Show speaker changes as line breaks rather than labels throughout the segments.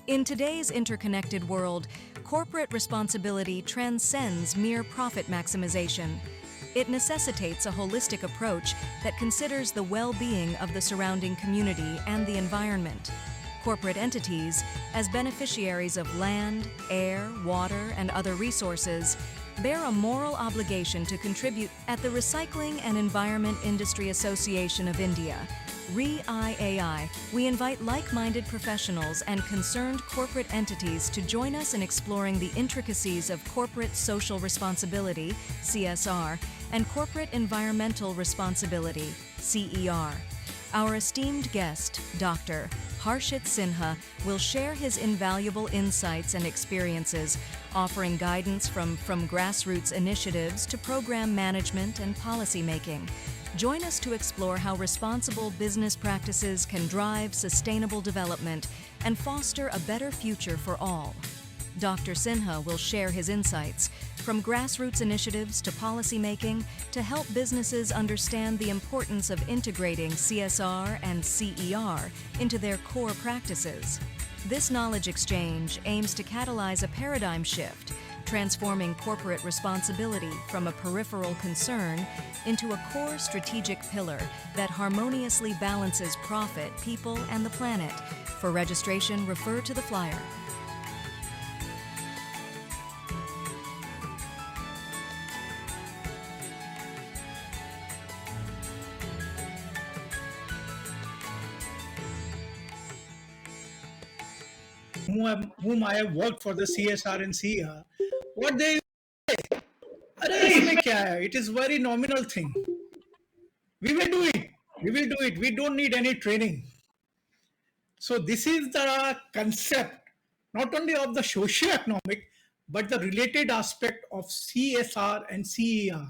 In today's interconnected world, corporate responsibility transcends mere profit maximization. It necessitates a holistic approach that considers the well-being of the surrounding community and the environment. Corporate entities, as beneficiaries of land, air, water, and other resources, bear a moral obligation to contribute. At the Recycling and Environment Industry Association of India, REIAI, we invite like-minded professionals and concerned corporate entities to join us in exploring the intricacies of corporate social responsibility, CSR, and corporate environmental responsibility, CER. Our esteemed guest, Dr. Harshit Sinha, will share his invaluable insights and experiences, offering guidance from grassroots initiatives to program management and policy making. Join us to explore how responsible business practices can drive sustainable development and foster a better future for all. Dr. Sinha will share his insights, from grassroots initiatives to policymaking, to help businesses understand the importance of integrating CSR and CER into their core practices. This knowledge exchange aims to catalyze a paradigm shift, transforming corporate responsibility from a peripheral concern into a core strategic pillar that harmoniously balances profit, people, and the planet. For registration, refer to the flyer.
whom I have worked for the CSR and CER, what they say, "Arey, isme kya hai? It is very nominal thing. We will do it. We will do it. We don't need any training." So this is the concept, not only of the socio-economic, but the related aspect of CSR and CER.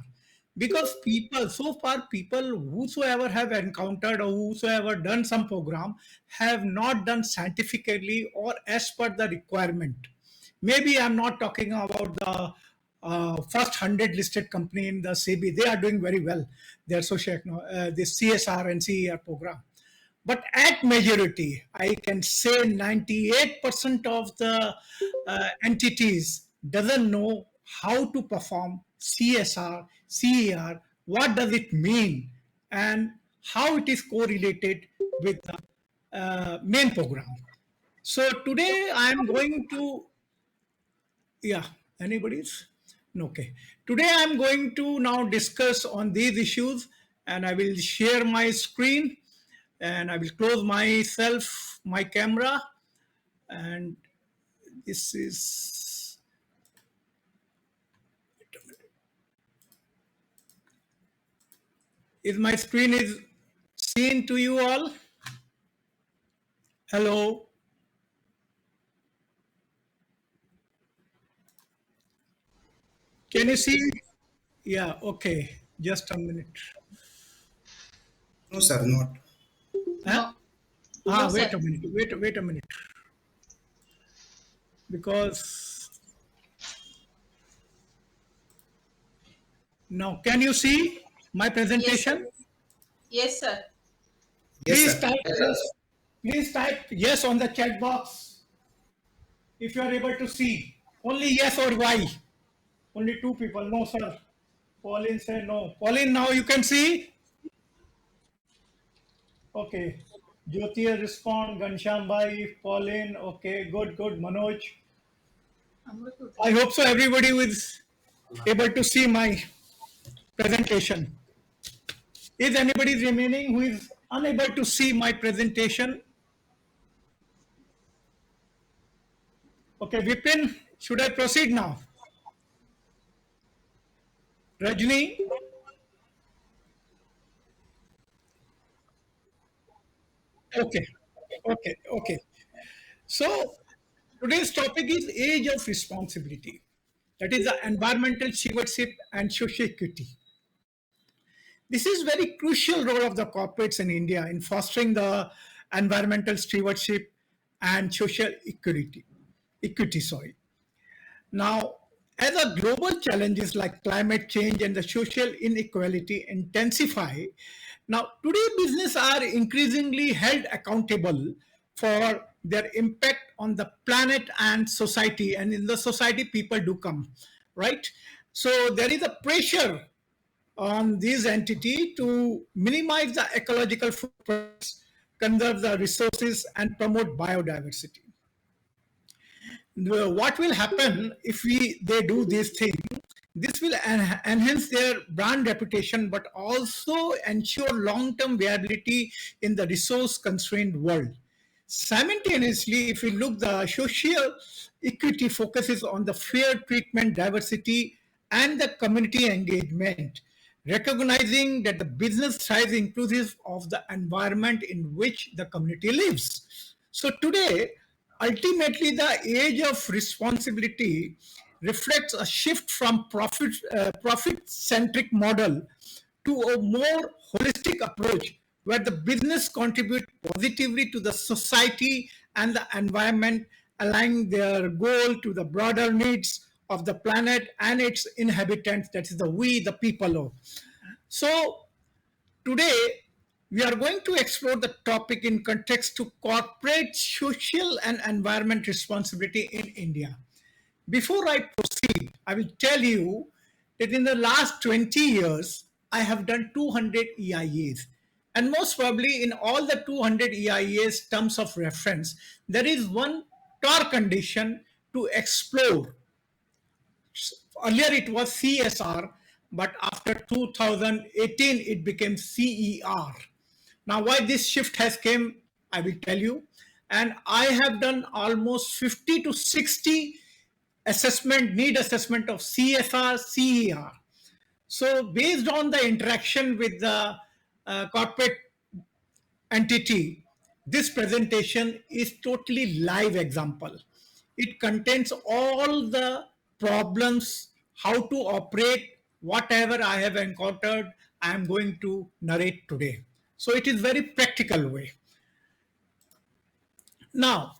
Because people, so far people whosoever have encountered or whosoever done some program have not done scientifically or as per the requirement. Maybe I'm not talking about the first 100 listed company in the SEBI. They are doing very well, their this CSR and CER program. But at majority, I can say 98% of the entities doesn't know how to perform CSR, CER, what does it mean, and how it is correlated with the main program. So today I am going to, anybody's? No, okay. Today I am going to now discuss on these issues, and I will share my screen, and I will close my camera, and this is, my screen is seen to you all? Hello? Can you see? Yeah, okay. Just a minute.
No, sir, not.
Huh?
No,
Wait
sir.
a minute. Wait a minute. Because now, can you see my presentation?
Yes, sir.
Yes,
Please
sir.
type yes. Please type yes on the chat box if you are able to see. Only yes or Y. Only two people. No, sir. Pauline said no. Pauline, now you can see? Okay. Jyoti has respond. Ghanshyam bhai, Pauline. Okay, good. Manoj. I hope so. Everybody is able to see my presentation. Is anybody remaining who is unable to see my presentation? Okay, Vipin, should I proceed now? Rajni? Okay. So today's topic is age of responsibility. That is the environmental stewardship and social equity. This is very crucial role of the corporates in India in fostering the environmental stewardship and social equity. Now, as a global challenges like climate change and the social inequality intensify, now today business are increasingly held accountable for their impact on the planet and society. And in the society, people do come, right? So there is a pressure on this entity to minimize the ecological footprints, conserve the resources, and promote biodiversity. What will happen if they do this thing? This will enhance their brand reputation, but also ensure long-term viability in the resource-constrained world. Simultaneously, if we look, the social equity focuses on the fair treatment, diversity, and the community engagement, recognizing that the business thrives inclusive of the environment in which the community lives. So today, ultimately, the age of responsibility reflects a shift from profit-centric model to a more holistic approach where the business contribute positively to the society and the environment, aligning their goal to the broader needs of the planet and its inhabitants, that is the people. So today, we are going to explore the topic in context to corporate social and environment responsibility in India. Before I proceed, I will tell you that in the last 20 years, I have done 200 EIAs. And most probably in all the 200 EIAs terms of reference, there is one TOR condition to explore. Earlier it was CSR, but after 2018 it became CER. Now why this shift has came, I will tell you. And I have done almost 50 to 60 need assessment of CSR, CER. So based on the interaction with the corporate entity, this presentation is totally live example. It contains all the problems, how to operate, whatever I have encountered, I am going to narrate today. So it is very practical way. Now,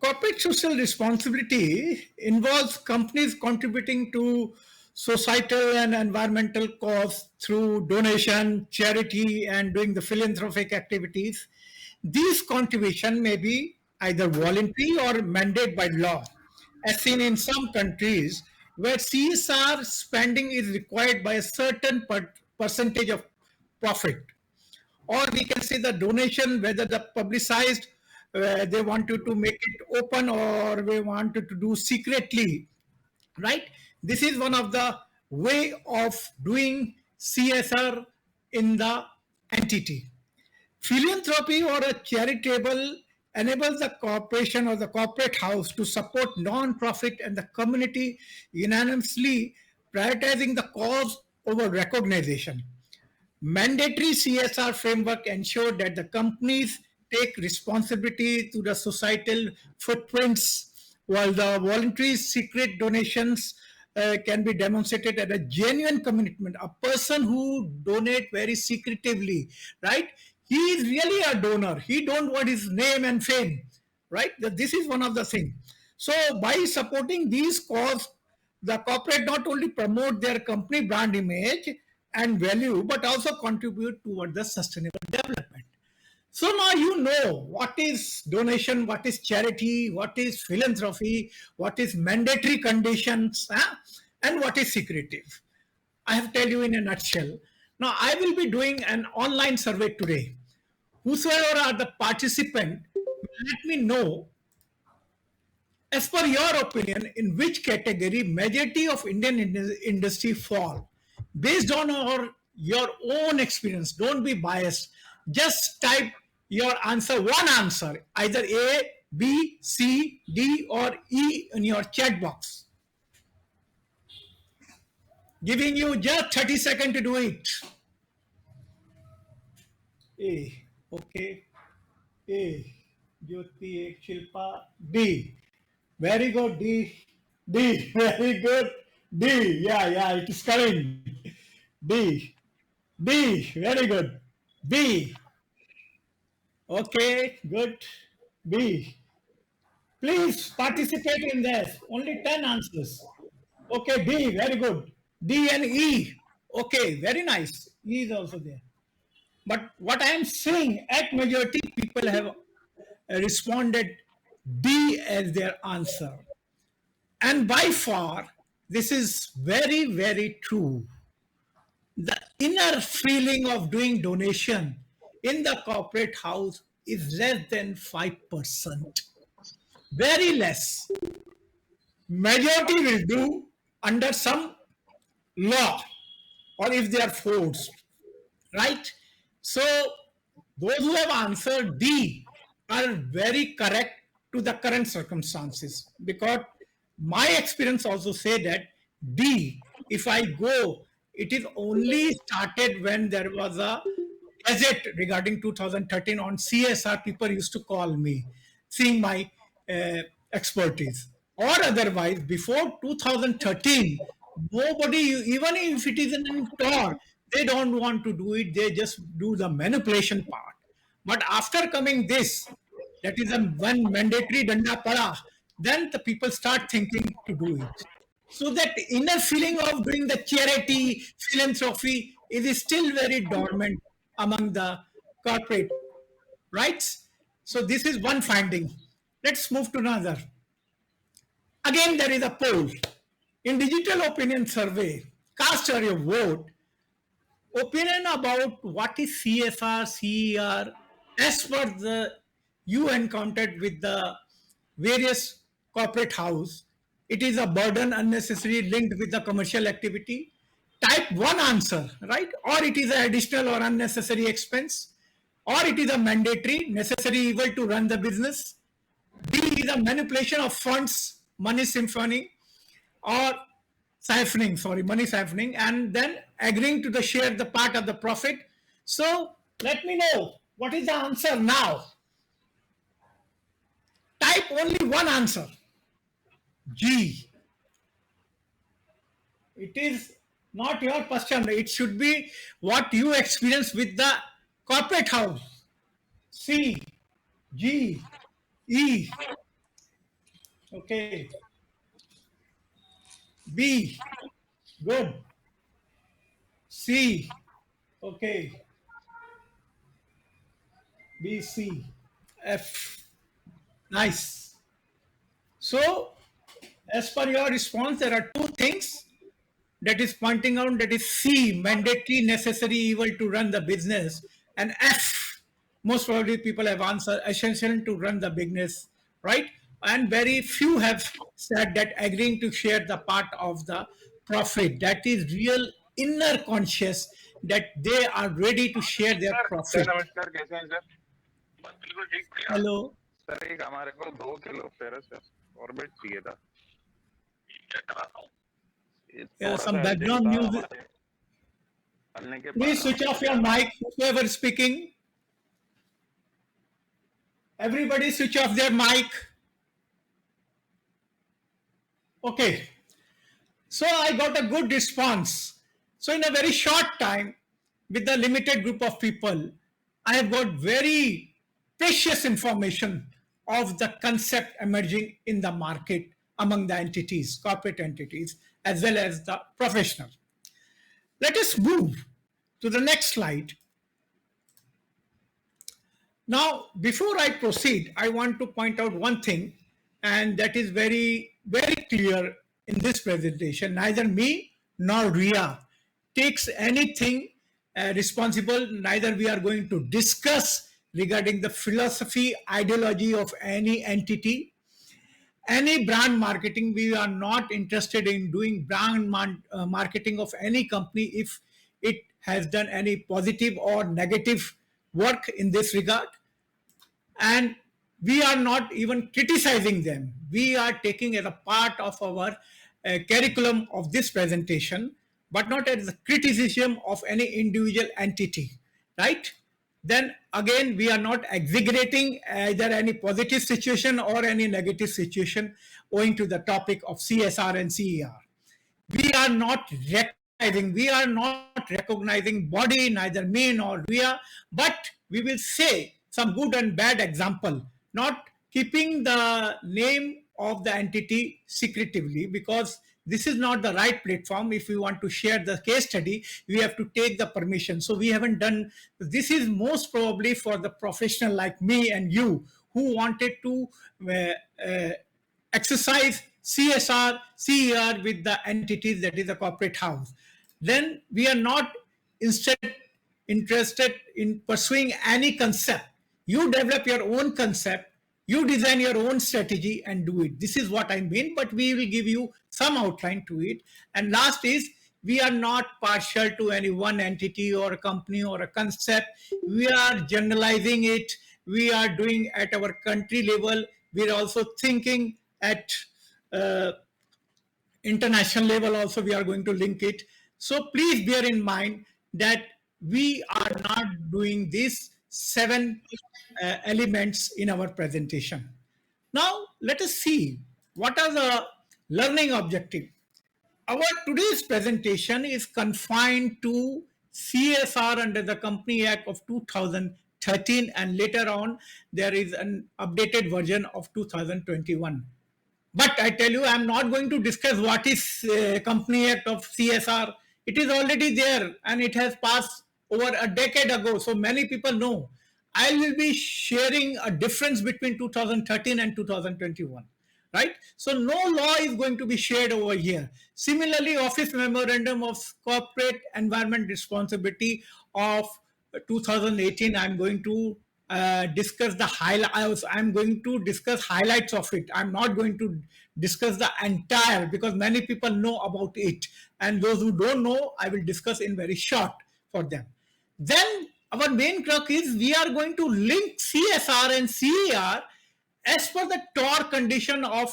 corporate social responsibility involves companies contributing to societal and environmental cause through donation, charity, and doing the philanthropic activities. These contributions may be either voluntary or mandated by law, as seen in some countries where CSR spending is required by a certain percentage of profit. Or we can say the donation, whether the publicized, they wanted to make it open or they wanted to do secretly, right? This is one of the way of doing CSR in the entity. Philanthropy or a charitable enables the corporation or the corporate house to support non-profit and the community unanimously, prioritizing the cause over recognition. Mandatory CSR framework ensure that the companies take responsibility to the societal footprints, while the voluntary secret donations can be demonstrated as a genuine commitment. A person who donate very secretively, right? He is really a donor. He don't want his name and fame, right? This is one of the things. So by supporting these cause, the corporate not only promote their company brand image and value, but also contribute toward the sustainable development. So now you know what is donation, what is charity, what is philanthropy, what is mandatory conditions, and what is secretive. I have tell you in a nutshell. Now I will be doing an online survey today. Whosoever are the participant, let me know, as per your opinion, in which category majority of Indian industry fall? Based on your own experience, don't be biased. Just type your answer, one answer, either A, B, C, D, or E in your chat box. Giving you just 30 seconds to do it. A, okay. A, Jyoti, Shilpa, D. Very good, D. D, very good. D, yeah, it is coming. D, D, very good. B, okay, good. B, please participate in this. Only 10 answers. Okay, D, very good. D and E, okay, very nice. E is also there. But what I am saying, at majority people have responded D as their answer. And by far, this is very, very true. The inner feeling of doing donation in the corporate house is less than 5%. Very less. Majority will do under some law or if they are forced, right? So those who have answered D are very correct to the current circumstances, because my experience also say that D, if I go, it is only started when there was a gazette regarding 2013 on CSR. People used to call me, seeing my uh, expertise. Or otherwise, before 2013, nobody, even if it is in TOR, they don't want to do it. They just do the manipulation part. But after coming this, that is a one mandatory danda pada, then the people start thinking to do it. So that inner feeling of doing the charity, philanthropy, is still very dormant among the corporate, right? So this is one finding. Let's move to another. Again, there is a poll. In digital opinion survey, cast your vote. Opinion about what is CSR, CER, as per the you encountered with the various corporate house. It is a burden unnecessary linked with the commercial activity. Type one answer, right? Or it is an additional or unnecessary expense, or it is a mandatory necessary evil to run the business. D is a manipulation of funds, money siphoning, or money siphoning, and then agreeing to the share the part of the profit. So let me know what is the answer now. Type only one answer. G. It is not your question. It should be what you experience with the corporate house. C, G, E. Okay. B. Good. C. Okay. B, C. F. Nice. So, as per your response, there are two things that is pointing out, that is C, mandatory, necessary, evil to run the business, and F, most probably people have answered essential to run the business, right? And very few have said that agreeing to share the part of the profit. That is real inner conscious that they are ready to share their profit.
नमस्कार, कैसे हैं sir? बिल्कुल ठीक भैया।
Hello.
Sir एक हमारे को 2 kilo ferrous orbit चाहिए था। क्या कराता हूँ?
Yeah, some background music. Please switch off your mic, whoever is speaking. Everybody switch off their mic. Okay. So I got a good response. So in a very short time, with the limited group of people, I have got very precious information of the concept emerging in the market among the entities, corporate entities, as well as the professional. Let us move to the next slide. Now, before I proceed, I want to point out one thing, and that is very, very clear in this presentation. Neither me nor Ria takes anything responsible, neither we are going to discuss regarding the philosophy, ideology of any entity. Any brand marketing, we are not interested in doing brand marketing of any company if it has done any positive or negative work in this regard. And we are not even criticizing them. We are taking as a part of our curriculum of this presentation, but not as a criticism of any individual entity, right? Then again, we are not exaggerating either any positive situation or any negative situation owing to the topic of CSR and CER. We are not recognizing body, neither me nor Ria, but we will say some good and bad example, not keeping the name of the entity secretively, because this is not the right platform. If we want to share the case study, we have to take the permission. So we haven't done, this is most probably for the professional like me and you, who wanted to exercise CSR, CER with the entities, that is the corporate house. Then we are not instead interested in pursuing any concept. You develop your own concept, you design your own strategy and do it. This is what I mean, but we will give you some outline to it. And last is, we are not partial to any one entity or a company or a concept. We are generalizing it. We are doing at our country level. We are also thinking at international level also. We are going to link it. So please bear in mind that we are not doing these 7 elements in our presentation. Now let us see what are the learning objectives. Our today's presentation is confined to CSR under the Company Act of 2013, and later on there is an updated version of 2021. But I tell you, I'm not going to discuss what is Company Act of CSR. It is already there and it has passed over a decade ago, so many people know. I will be sharing a difference between 2013 and 2021. Right? So no law is going to be shared over here. Similarly, Office Memorandum of Corporate Environment Responsibility of 2018, I'm going to discuss the highlights. I'm going to discuss highlights of it. I'm not going to discuss the entire, because many people know about it, and those who don't know, I will discuss in very short for them. Then our main crux is we are going to link CSR and CER as per the TOR condition of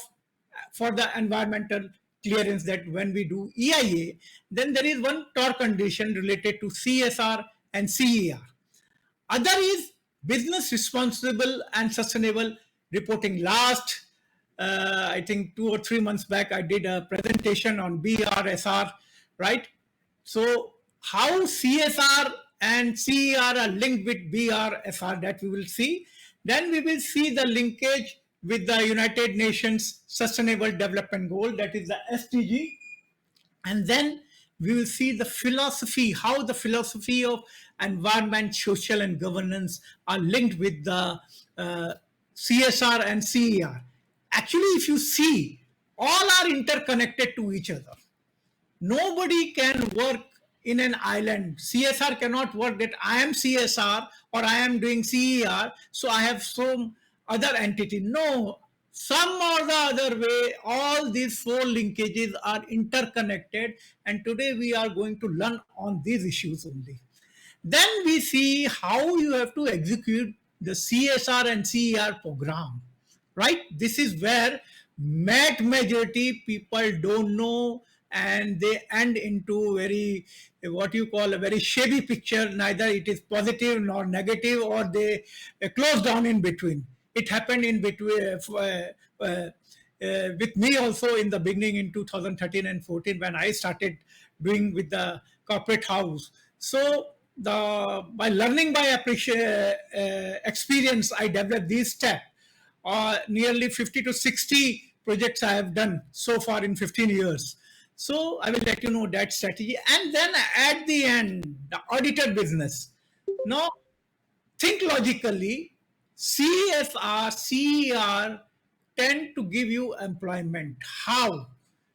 for the environmental clearance, that when we do EIA, then there is one TOR condition related to CSR and CER. Other is business responsible and sustainable reporting. Last, I think 2 or 3 months back, I did a presentation on BRSR, right? So how CSR and CER are linked with BRSR, that we will see. Then we will see the linkage with the United Nations Sustainable Development Goal, that is the SDG. And then we will see the philosophy, how the philosophy of environment, social and governance are linked with the CSR and CER. Actually, if you see, all are interconnected to each other. Nobody can work in an island. CSR cannot work that I am CSR or I am doing CER, so I have some other entity. No, some or the other way, all these 4 linkages are interconnected, and today we are going to learn on these issues only. Then we see how you have to execute the CSR and CER program, right? This is where majority people don't know, and they end into very, what you call, a very shabby picture. Neither it is positive nor negative, or they close down in between. It happened in between with me also in the beginning in 2013 and 14 when I started doing with the corporate house. So by learning by experience, I developed these steps. Nearly 50 to 60 projects I have done so far in 15 years. So I will let you know that strategy. And then at the end, the auditor business. Now, think logically, CSR, CER tend to give you employment. How?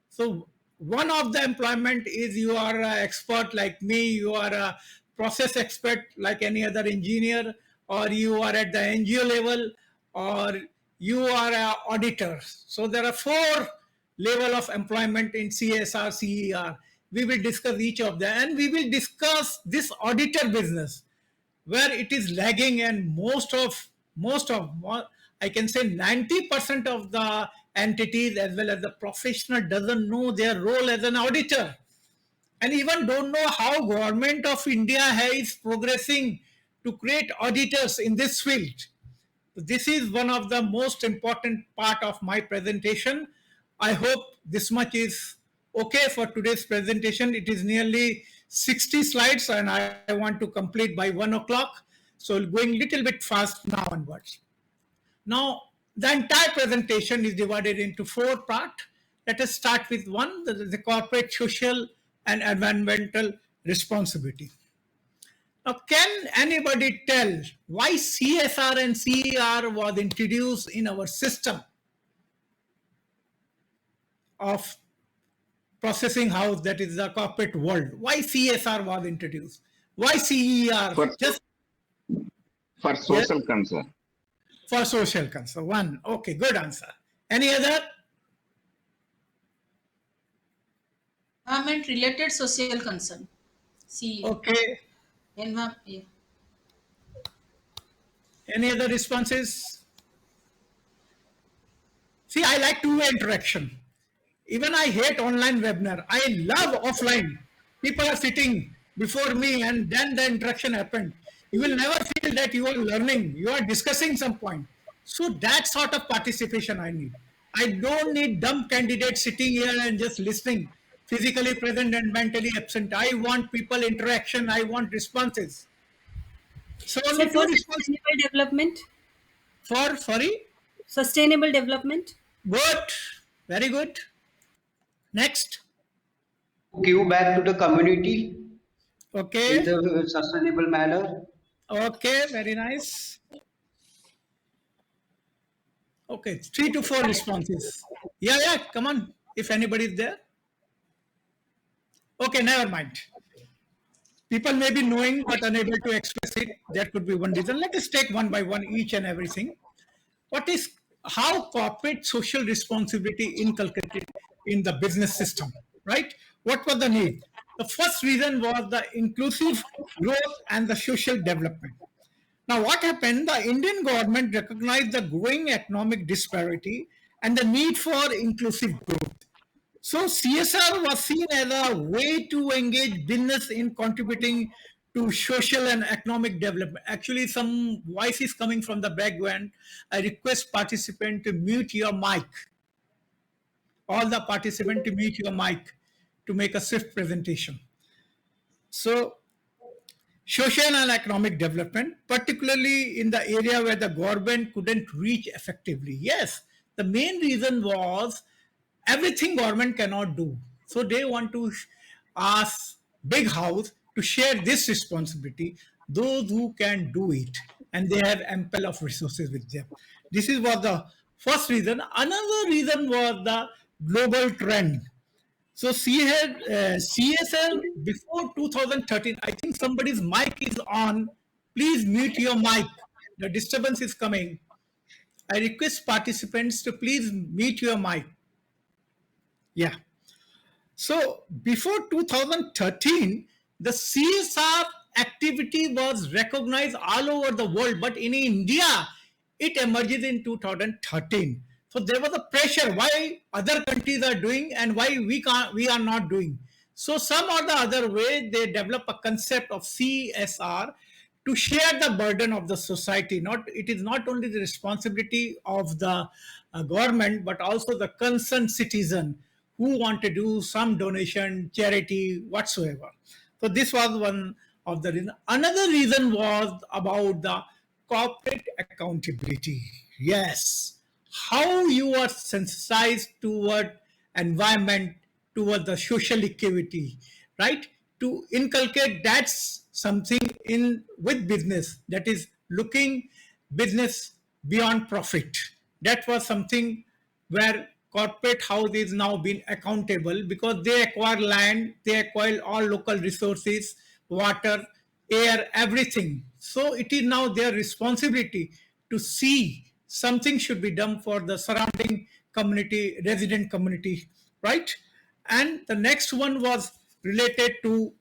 So one of the employment is you are an expert like me, you are a process expert like any other engineer, or you are at the NGO level, or you are an auditor. So there are 4 level of employment in CSR, CER. We will discuss each of them, and we will discuss this auditor business, where it is lagging, and most of I can say 90% of the entities as well as the professional doesn't know their role as an auditor, and even don't know how government of India is progressing to create auditors in this field. This is one of the most important part of my presentation. I hope this much is okay for today's presentation. It is nearly 60 slides and I want to complete by 1 o'clock. So going a little bit fast now onwards. Now, the entire presentation is divided into 4 parts. Let us start with 1, the corporate social and environmental responsibility. Now, can anybody tell why CSR and CER was introduced in our system of processing house, that is the corporate world? Why CSR was introduced? Why CER?
For,
Just
for
yes,
social concern.
for social concern. One. Okay, good answer. Any other?
Environment related social concern. See,
Okay.
yeah.
Any other responses? See, I like two-way interaction. Even I hate online webinar. I love offline. People are sitting before me and then the interaction happened. You will never feel that you are learning. You are discussing some point. So that sort of participation I need. I don't need dumb candidates sitting here and just listening, physically present and mentally absent. I want people interaction. I want responses. So
So
only two
for
responses
sustainable development,
for, sorry,
sustainable development.
good, very good. Next.
Give back to the community in
Okay.
the sustainable manner.
Okay, very nice. Okay, 3 to 4 responses. Yeah, come on. If anybody is there. Okay, never mind. People may be knowing but unable to express it. That could be one reason. Let us take one by one each and everything. What is how corporate social responsibility inculcated in the business system, right? What was the need? The first reason was the inclusive growth and the social development. Now, what happened? The Indian government recognized the growing economic disparity and the need for inclusive growth. So, CSR was seen as a way to engage business in contributing to social and economic development. Actually, some voice is coming from the background. I request participant to mute your mic. All the participant to mute your mic to make a swift presentation. So, social and economic development, particularly in the area where the government couldn't reach effectively. Yes, the main reason was everything government cannot do. So they want to ask big house to share this responsibility, those who can do it, and they have ample of resources with them. This is what the first reason. Another reason was the global trend. So CSL before 2013, I think somebody's mic is on. Please mute your mic. The disturbance is coming. I request participants to please mute your mic. Yeah. So before 2013, the CSR activity was recognized all over the world, but in India, it emerges in 2013. So there was a pressure why other countries are doing and why we are not doing. So some or the other way they develop a concept of CSR to share the burden of the society. It is not only the responsibility of the government but also the concerned citizen who want to do some donation, charity, whatsoever. So this was one of the reasons. Another reason was about the corporate accountability. Yes, how you are sensitized toward environment, toward the social equity, right? To inculcate that's something in with business, that is looking business beyond profit. That was something where corporate house is now being accountable because they acquire land, they acquire all local resources, water, air, everything. So it is now their responsibility to see something should be done for the surrounding community, resident community, right? And the next one was related to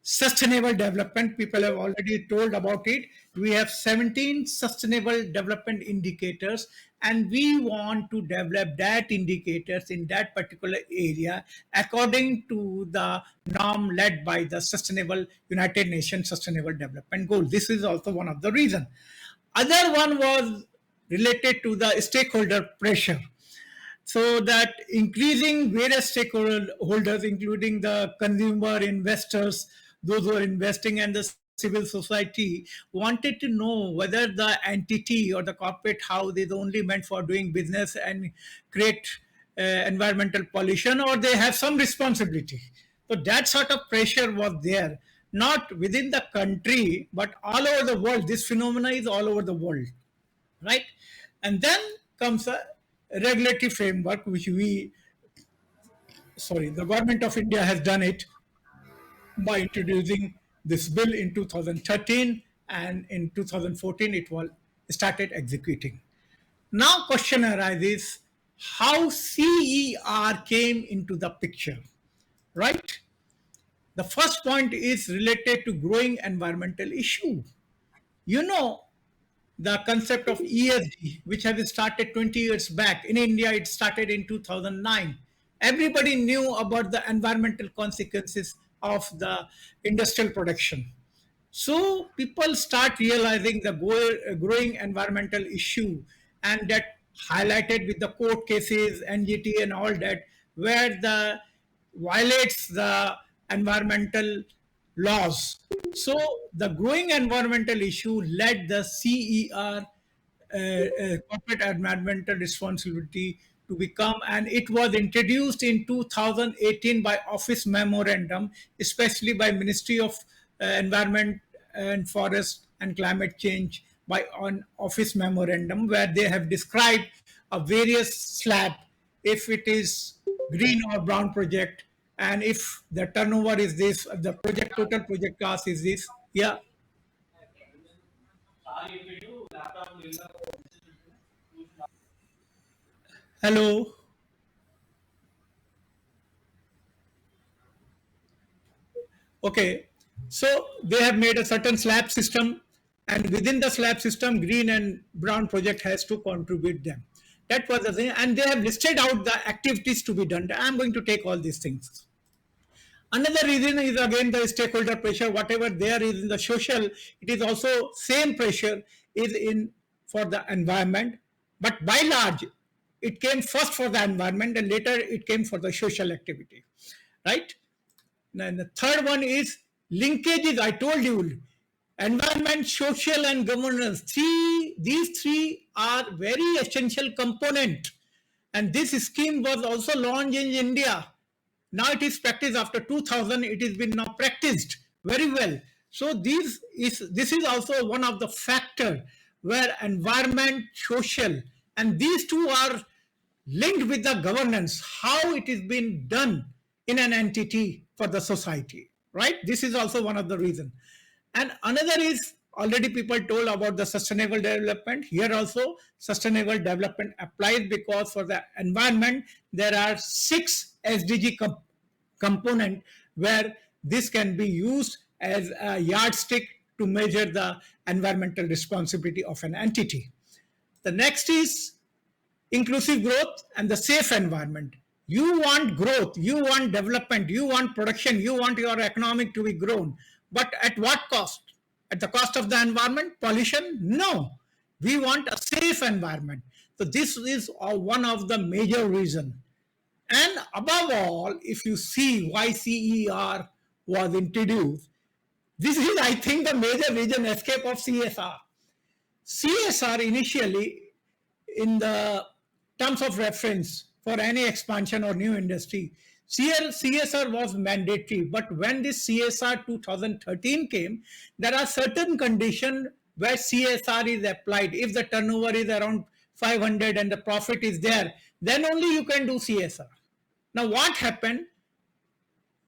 sustainable development. People have already told about it. We have 17 sustainable development indicators, and we want to develop that indicators in that particular area according to the norm led by the Sustainable United Nations Sustainable Development Goal. This is also one of the reasons. Other one was related to the stakeholder pressure. So that increasing various stakeholders, including the consumer, investors, those who are investing, and the civil society, wanted to know whether the entity or the corporate house is only meant for doing business and create environmental pollution, or they have some responsibility. So that sort of pressure was there. not within the country, but all over the world. This phenomena is all over the world, right? And then comes a regulatory framework, which the government of India has done it by introducing this bill in 2013, and in 2014 it was started executing. Now question arises, how CER came into the picture, right? The first point is related to growing environmental issue. You know, the concept of ESG, which has started 20 years back. In India, it started in 2009. Everybody knew about the environmental consequences of the industrial production. So people start realizing the growing environmental issue, and that highlighted with the court cases, NGT and all that, where the violates the environmental laws. So the growing environmental issue led the CER, corporate environmental responsibility, to become, and it was introduced in 2018 by office memorandum, especially by Ministry of Environment and Forest and Climate Change, by on office memorandum, where they have described a various slab, if it is green or brown project, and if the turnover is this, the project total project cost is this. Yeah. Hello. Okay, so they have made a certain slab system, and within the slab system, green and brown project has to contribute them. That was the thing, and they have listed out the activities to be done. I'm going to take all these things. Another reason is again the stakeholder pressure. Whatever there is in the social, it is also same pressure is in for the environment, but by large, it came first for the environment, and later it came for the social activity, right? And the third one is linkages. I told you, environment, social, and governance. These three are very essential component. And this scheme was also launched in India. Now it is practiced after 2000. It has been now practiced very well. So this is also one of the factor where environment, social, and these two are linked with the governance, how it is being done in an entity for the society, right? This is also one of the reasons. And another is, already people told about the sustainable development. Here also sustainable development applies, because for the environment there are 6 SDG component where this can be used as a yardstick to measure the environmental responsibility of an entity. The next is inclusive growth and the safe environment. You want growth, you want development, you want production, you want your economic to be grown. But at what cost? At the cost of the environment, pollution? No. We want a safe environment. So this is one of the major reasons. And above all, if you see why CER was introduced, this is, I think, the major reason escape of CSR. CSR initially, in the terms of reference for any expansion or new industry, CSR was mandatory. But when this CSR 2013 came, there are certain conditions where CSR is applied. If the turnover is around 500 and the profit is there, then only you can do CSR. Now what happened?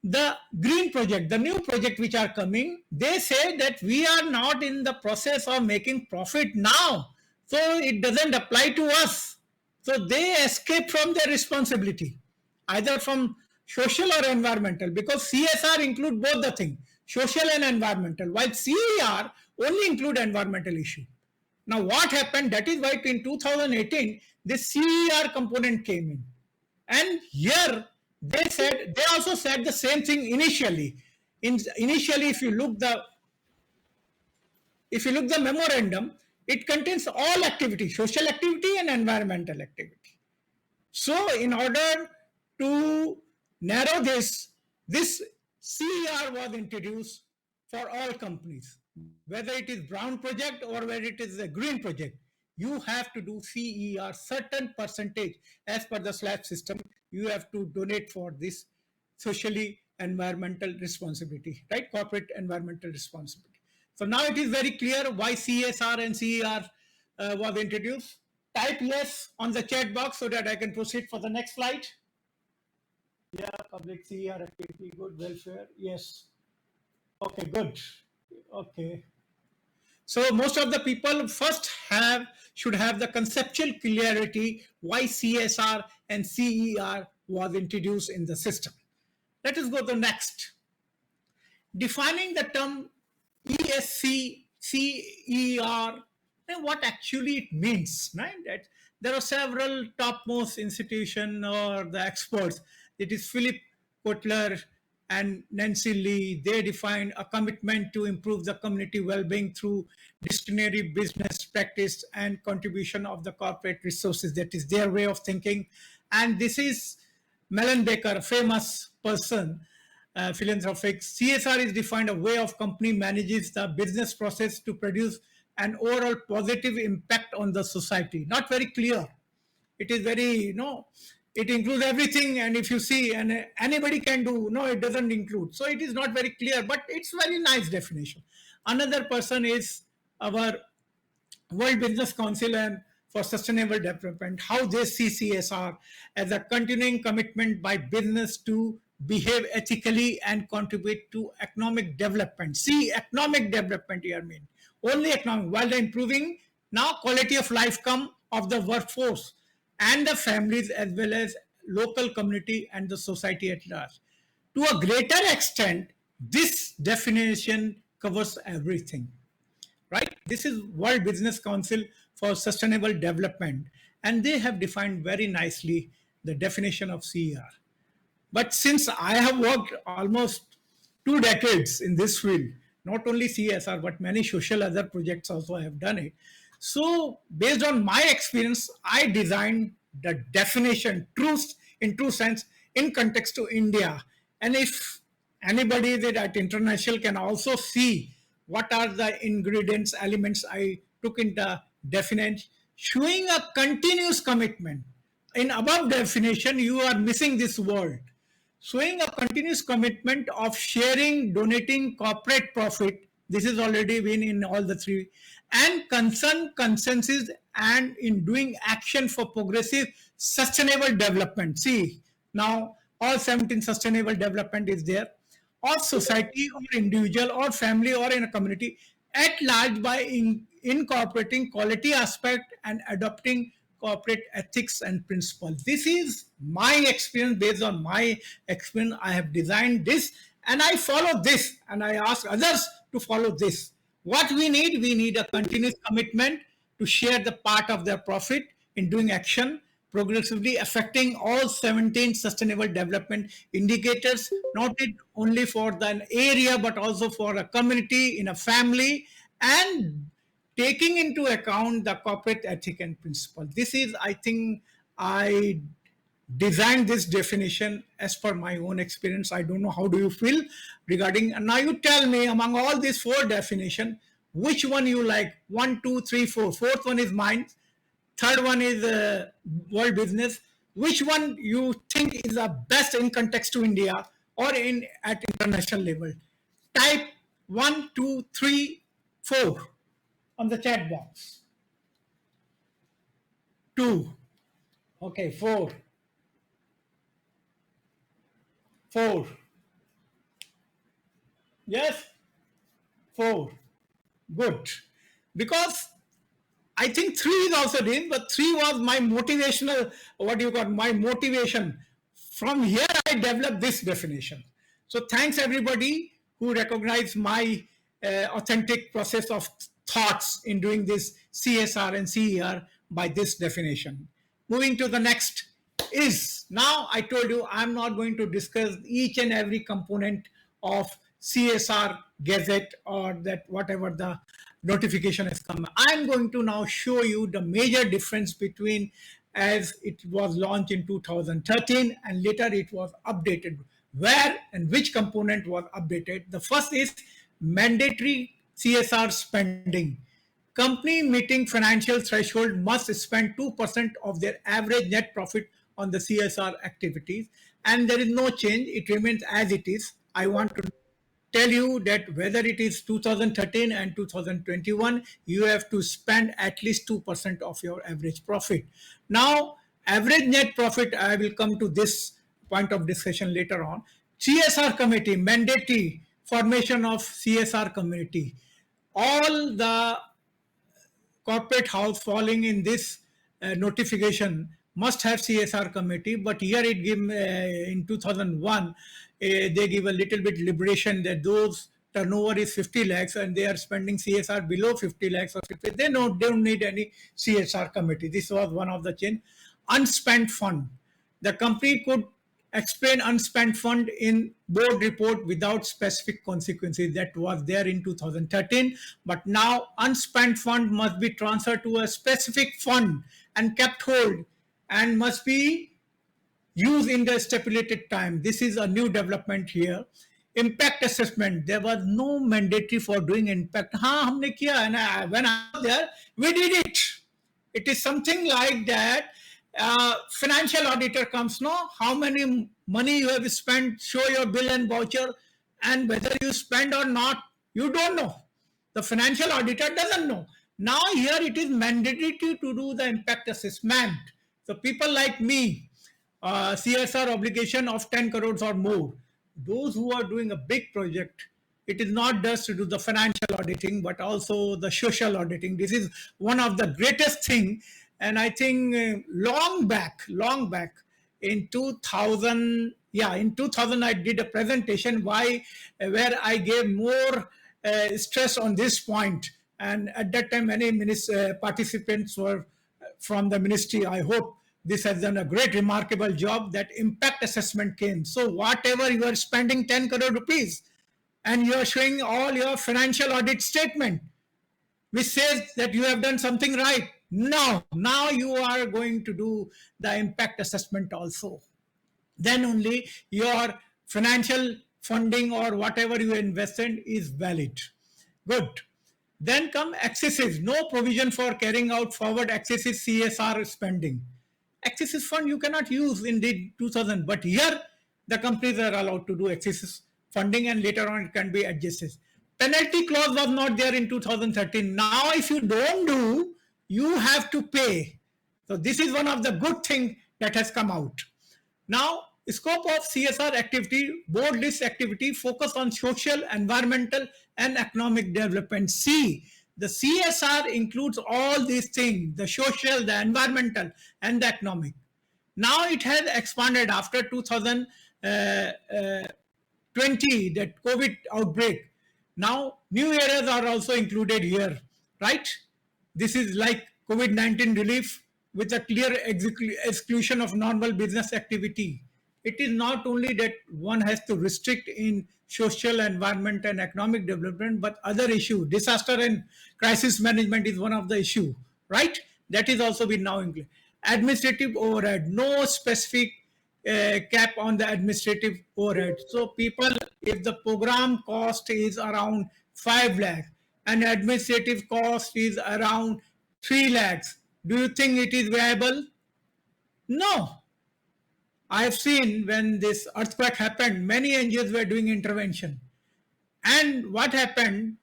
The green project, the new project which are coming, they say that we are not in the process of making profit now, so it doesn't apply to us. So they escape from their responsibility, either from social or environmental, because CSR include both the things, social and environmental, while CER only include environmental issue. Now what happened? That is why in 2018 this CER component came in, and here they also said the same thing initially. Initially, if you look the memorandum, it contains all activity, social activity and environmental activity. So in order to narrow this CER was introduced for all companies, whether it is brown project or whether it is a green project. You have to do CER, certain percentage as per the slab system. You have to donate for this socially environmental responsibility, right? Corporate environmental responsibility. So now it is very clear why CSR and CER was introduced. Type yes on the chat box so that I can proceed for the next slide. Yeah, public CER activity, good welfare. Yes. Okay, good. Okay. So most of the people first should have the conceptual clarity why CSR and CER was introduced in the system. Let us go to the next. Defining the term ESG, CER, and what actually it means, right? That there are several topmost institutions or the experts. It is Philip Kotler and Nancy Lee. They define a commitment to improve the community well-being through disciplinary business practice and contribution of the corporate resources. That is their way of thinking. And this is Mellon Baker, a famous person, philanthropic. CSR is defined a way of company manages the business process to produce an overall positive impact on the society. Not very clear. It is very, it includes everything. And if you see, and anybody can do, no, it doesn't include. So it is not very clear, but it's very nice definition. Another person is our World Business Council and for Sustainable Development, how they see CSR as a continuing commitment by business to behave ethically and contribute to economic development. See, economic development here mean only economic, while improving now quality of life come of the workforce and the families as well as local community and the society at large. To a greater extent, this definition covers everything, right? This is World Business Council for Sustainable Development, and they have defined very nicely the definition of CER. But since I have worked almost 2 decades in this field, not only CSR, but many social other projects also I have done it. So based on my experience, I designed the definition in true sense in context to India. And if anybody that at international can also see what are the ingredients, elements I took in the definition, showing a continuous commitment. In above definition, you are missing this word. Showing a continuous commitment of sharing, donating corporate profit. This is already been in all the three. And concern, consensus, and in doing action for progressive sustainable development. See, now all 17 sustainable development is there. Or society or individual or family or in a community at large by incorporating quality aspect and adopting corporate ethics and principles. This is my experience. Based on my experience, I have designed this and I follow this and I ask others to follow this. What we need a continuous commitment to share the part of their profit in doing action progressively affecting all 17 sustainable development indicators, not only for the area, but also for a community, in a family, and taking into account the corporate ethic and principle. This is, I think, I designed this definition as per my own experience. I don't know how do you feel regarding, and now you tell me among all these 4 definitions, which one you like, 1, 2, 3, 4. Fourth one is mine. Third one is world business. Which one you think is the best in context to India or at international level? Type 1, 2, 3, 4 on the chat box. 2. Okay, 4. 4. Yes? 4. Good. Because I think 3 is also in, but 3 was my motivational, my motivation. From here, I developed this definition. So thanks everybody who recognized my authentic process of thoughts in doing this CSR and CER by this definition. Moving to the next is, now I told you I'm not going to discuss each and every component of CSR gazette or that whatever the notification has come. I'm going to now show you the major difference between as it was launched in 2013 and later it was updated. Where and which component was updated? The first is mandatory CSR spending. Company meeting financial threshold must spend 2% of their average net profit on the CSR activities, and there is no change. It remains as it is. I want to tell you that whether it is 2013 and 2021, you have to spend at least 2% of your average profit. Now, average net profit, I will come to this point of discussion later on. CSR committee, mandatory formation of CSR committee. All the corporate house falling in this notification must have CSR committee, but here it give in 2001 they give a little bit liberation that those turnover is 50 lakhs and they are spending CSR below 50 lakhs or 50, they don't need any CSR committee. This was one of the change. Unspent fund. The company could explain unspent fund in board report without specific consequences. That was there in 2013, but now unspent fund must be transferred to a specific fund and kept hold and must be used in the stipulated time. This is a new development here. Impact assessment, there was no mandatory for doing impact. Humne kiya, and when I was there, we did it. It is something like that. Financial auditor comes, no, how many money you have spent, show your bill and voucher, and whether you spend or not, you don't know. The financial auditor doesn't know. Now here it is mandatory to do the impact assessment. So people like me, CSR obligation of 10 crores or more, those who are doing a big project, it is not just to do the financial auditing, but also the social auditing. This is one of the greatest thing. And I think long back in 2000, in 2000 I did a presentation where I gave more stress on this point. And at that time, many participants were from the ministry. I hope this has done a great, remarkable job that impact assessment came. So whatever you are spending 10 crore rupees and you are showing all your financial audit statement, which says that you have done something right. No, now you are going to do the impact assessment also. Then only your financial funding or whatever you invested is valid. Good. Then come excesses. No provision for carrying out forward excessive CSR spending. Excessive fund you cannot use in the 2000, but here the companies are allowed to do excessive funding and later on it can be adjusted. Penalty clause was not there in 2013. Now if you don't do, you have to pay. So this is one of the good things that has come out. Now, scope of CSR activity, board list activity, focus on social, environmental, and economic development. See, the CSR includes all these things, the social, the environmental, and the economic. Now it has expanded after 2020, that COVID outbreak. Now, new areas are also included here, right? This is like COVID-19 relief with a clear exclusion of normal business activity. It is not only that one has to restrict in social, environment, and economic development, but other issue, disaster and crisis management is one of the issue, right? That is also been now included. Administrative overhead, no specific cap on the administrative overhead. So people, if the program cost is around 5 lakh and administrative cost is around 3 lakhs, do you think it is viable? No. I have seen when this earthquake happened, many NGOs were doing intervention. And what happened?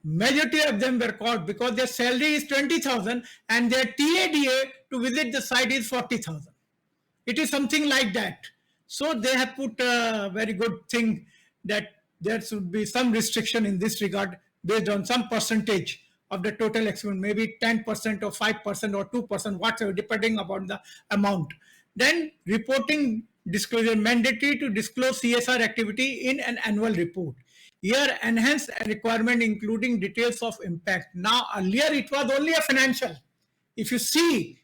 Majority of them were caught because their salary is 20,000 and their TADA to visit the site is 40,000. It is something like that. So they have put a very good thing that there should be some restriction in this regard based on some percentage of the total expense, maybe 10% or 5% or 2%, whatever, depending upon the amount. Then reporting disclosure, mandatory to disclose CSR activity in an annual report. Here, enhanced requirement including details of impact. Now, earlier it was only a financial. If you see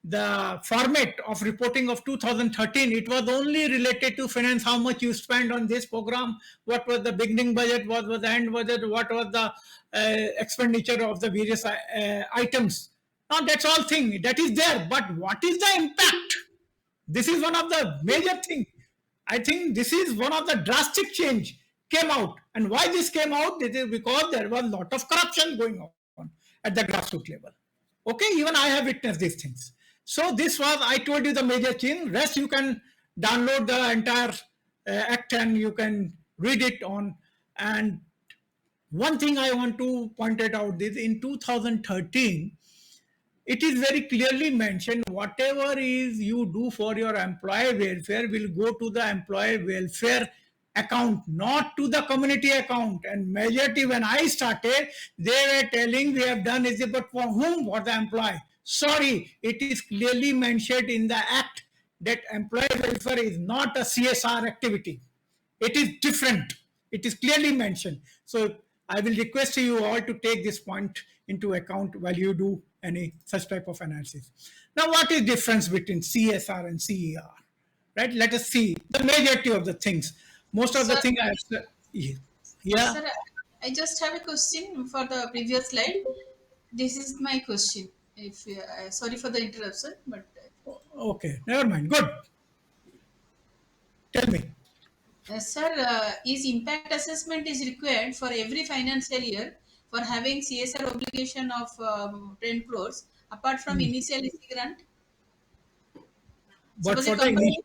the format of reporting of 2013, it was only related to finance, how much you spend on this program, what was the beginning budget, what was the end budget, what was the expenditure of the various items. Now, that's all thing. That is there. But what is the impact? This is one of the major things. I think this is one of the drastic change came out. And why this came out? It is because there was a lot of corruption going on at the grassroots level. Okay, even I have witnessed these things. So this was, I told you, the major change. Rest you can download the entire act and you can read it on. And one thing I want to point it out is in 2013, it is very clearly mentioned whatever is you do for your employee welfare will go to the employee welfare account, not to the community account. And majority, when I started, they were telling we have done is, but for whom? For the employee. Sorry, it is clearly mentioned in the act that employee welfare is not a CSR activity. It is different. It is clearly mentioned. So I will request you all to take this point into account while you do any such type of analysis. Now, what is difference between CSR and CER? Right? Let us see the majority of the things. Most of the
Sir,
things I have said. Yeah.
sir, I just have a question for the previous slide. This is my question. If sorry for the interruption, but
Okay. Never mind. Good. Tell me.
sir, is impact assessment is required for every financial year for having CSR obligation of 10 crores apart from initial EC grant?
But
Suppose a
for the
company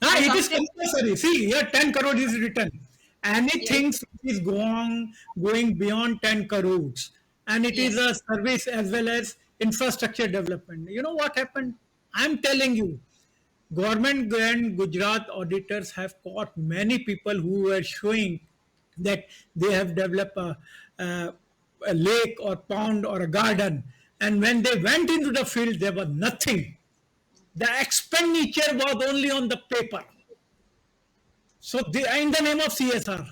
has
it is
obtained.
compulsory. See, here 10 crore is written.
Yes,
Anything which is going beyond 10 crores, and it is
yes,
a service as well as infrastructure development. You know what happened? I'm telling you, government and Gujarat auditors have caught many people who were showing that they have developed a lake or pond or a garden, and when they went into the field, there was nothing. The expenditure was only on the paper. So they are in the name of CSR.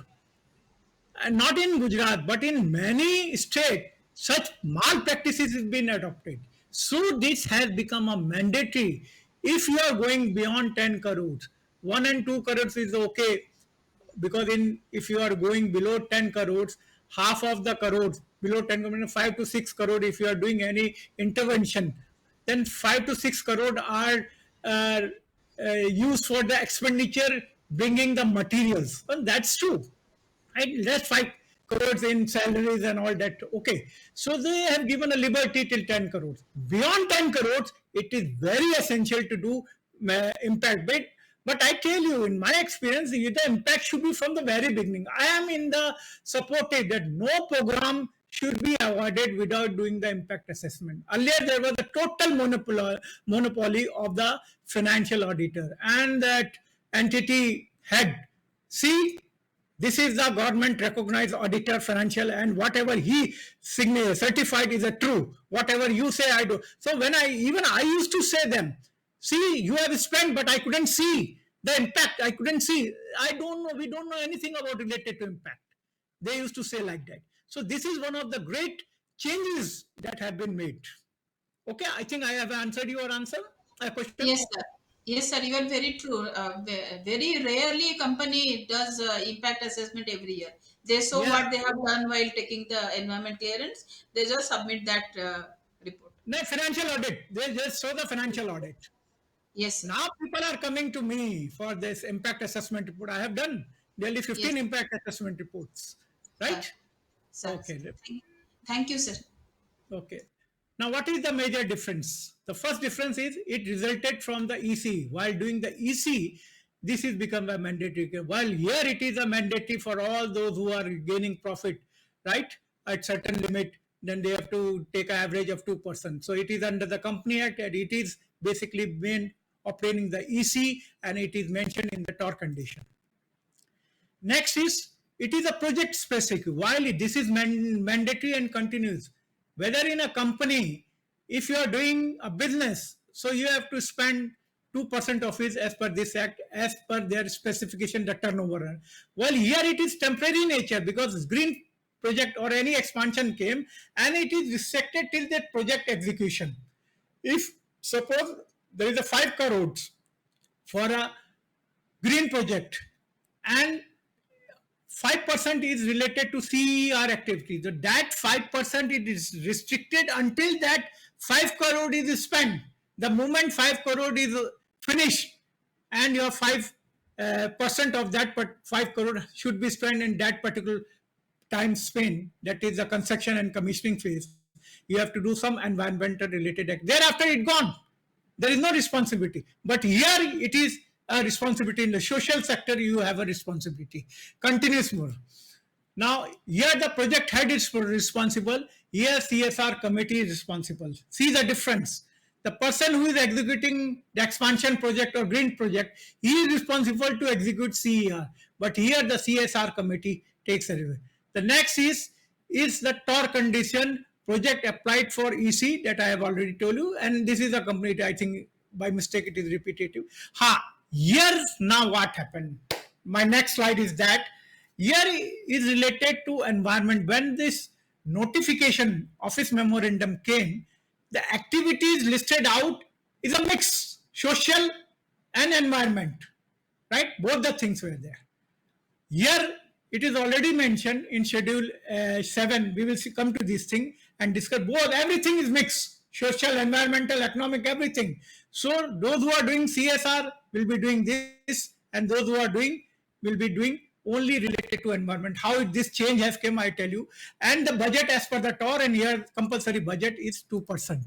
And not in Gujarat, but in many states, such malpractices has been adopted. So this has become a mandatory. If you are going beyond 10 crores, 1 and 2 crores is okay, because in if you are going below 10 crores, half of the crores below 10 crores, 5 to 6 crore, if you are doing any intervention, then 5 to 6 crore are uh, used for the expenditure bringing the materials, and that's true. Right? Less 5 crores in salaries and all that. Okay. So they have given a liberty till 10 crores. Beyond 10 crores, it is very essential to do impact. But I tell you, in my experience, the impact should be from the very beginning. I am in the supportive that no program should be awarded without doing the impact assessment. Earlier, there was a total monopoly of the financial auditor, and that entity had, see, this is the government recognized auditor financial, and whatever he certified is a true. Whatever you say, I do. So when I used to say them, see, you have spent, but I couldn't see the impact. I couldn't see. I don't know. We don't know anything about related to impact. They used to say like that. So this is one of the great changes that have been made. Okay, I think I have answered your question.
yes, sir. Yes, sir. You are very true. Very rarely company does impact assessment every year. They show
Yeah.
what they have done while taking the environment clearance. They just submit that report.
No, financial audit. They just show the financial audit.
Yes, sir.
Now people are coming to me for this impact assessment report. I have done nearly 15
Yes,
impact assessment reports,
sir.
right?
Sir.
Okay.
Thank you, sir.
Okay. Now, what is the major difference? The first difference is it resulted from the EC. While doing the EC, this is become a mandatory. While here it is a mandatory for all those who are gaining profit, right? At certain limit, then they have to take an average of 2%. So it is under the Company Act, and it is basically been obtaining the EC, and it is mentioned in the TOR condition. Next is, it is a project specific. While this is mandatory and continuous, whether in a company, if you are doing a business, so you have to spend 2% of it as per this act, as per their specification, the turnover. Well, here it is temporary nature, because green project or any expansion came, and it is restricted till that project execution. If suppose there is a 5 crores for a green project, and 5% is related to CER activity. So that 5% it is restricted until that 5 crore is spent. The moment 5 crore is finished, and your 5% of that 5 crore should be spent in that particular time span, that is the construction and commissioning phase. You have to do some environmental related act. Thereafter, it gone. There is no responsibility. But here it is a responsibility. In the social sector, you have a responsibility. Continuous more. Now, here the project head is responsible. Here CSR committee is responsible. See the difference. The person who is executing the expansion project or green project, he is responsible to execute CER. But here the CSR committee takes it away. The next is the TOR condition project applied for EC that I have already told you. And this is a company, I think by mistake it is repetitive. Here's now what happened. My next slide is that. Here is related to environment. When this notification office memorandum came, the activities listed out is a mix, social and environment, right? Both the things were there. Here it is already mentioned in schedule 7. We will come to this thing and discuss both. Everything is mixed, social, environmental, economic, everything. So those who are doing CSR will be doing this, and those who are doing will be doing only related to environment. How this change has come, I tell you. And the budget as per the TOR, and here compulsory budget is 2%.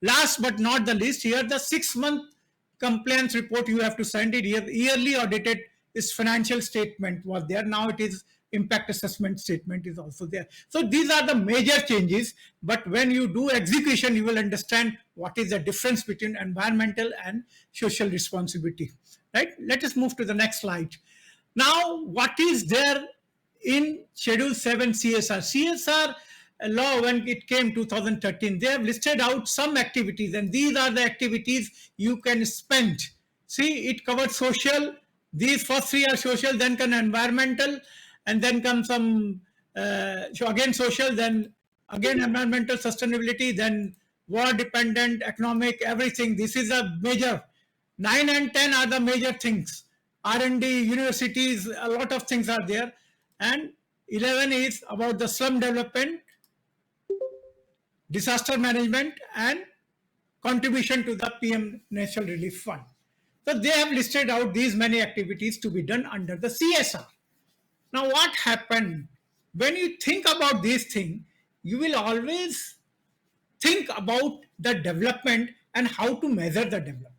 Last but not the least, here the 6-month compliance report you have to send it. Yearly audited is financial statement was there. Now it is impact assessment statement is also there. So these are the major changes. But when you do execution, you will understand what is the difference between environmental and social responsibility. Right? Let us move to the next slide. Now, what is there in Schedule 7 CSR? CSR law, when it came 2013, they have listed out some activities, and these are the activities you can spend. See, it covers social. These first 3 are social, then come environmental, and then come some, again social, then again environmental sustainability, then war dependent, economic, everything. This is a major. 9 and 10 are the major things. R&D, universities, a lot of things are there. And 11 is about the slum development, disaster management, and contribution to the PM National Relief Fund. So they have listed out these many activities to be done under the CSR. Now what happened? When you think about this thing, you will always think about the development and how to measure the development.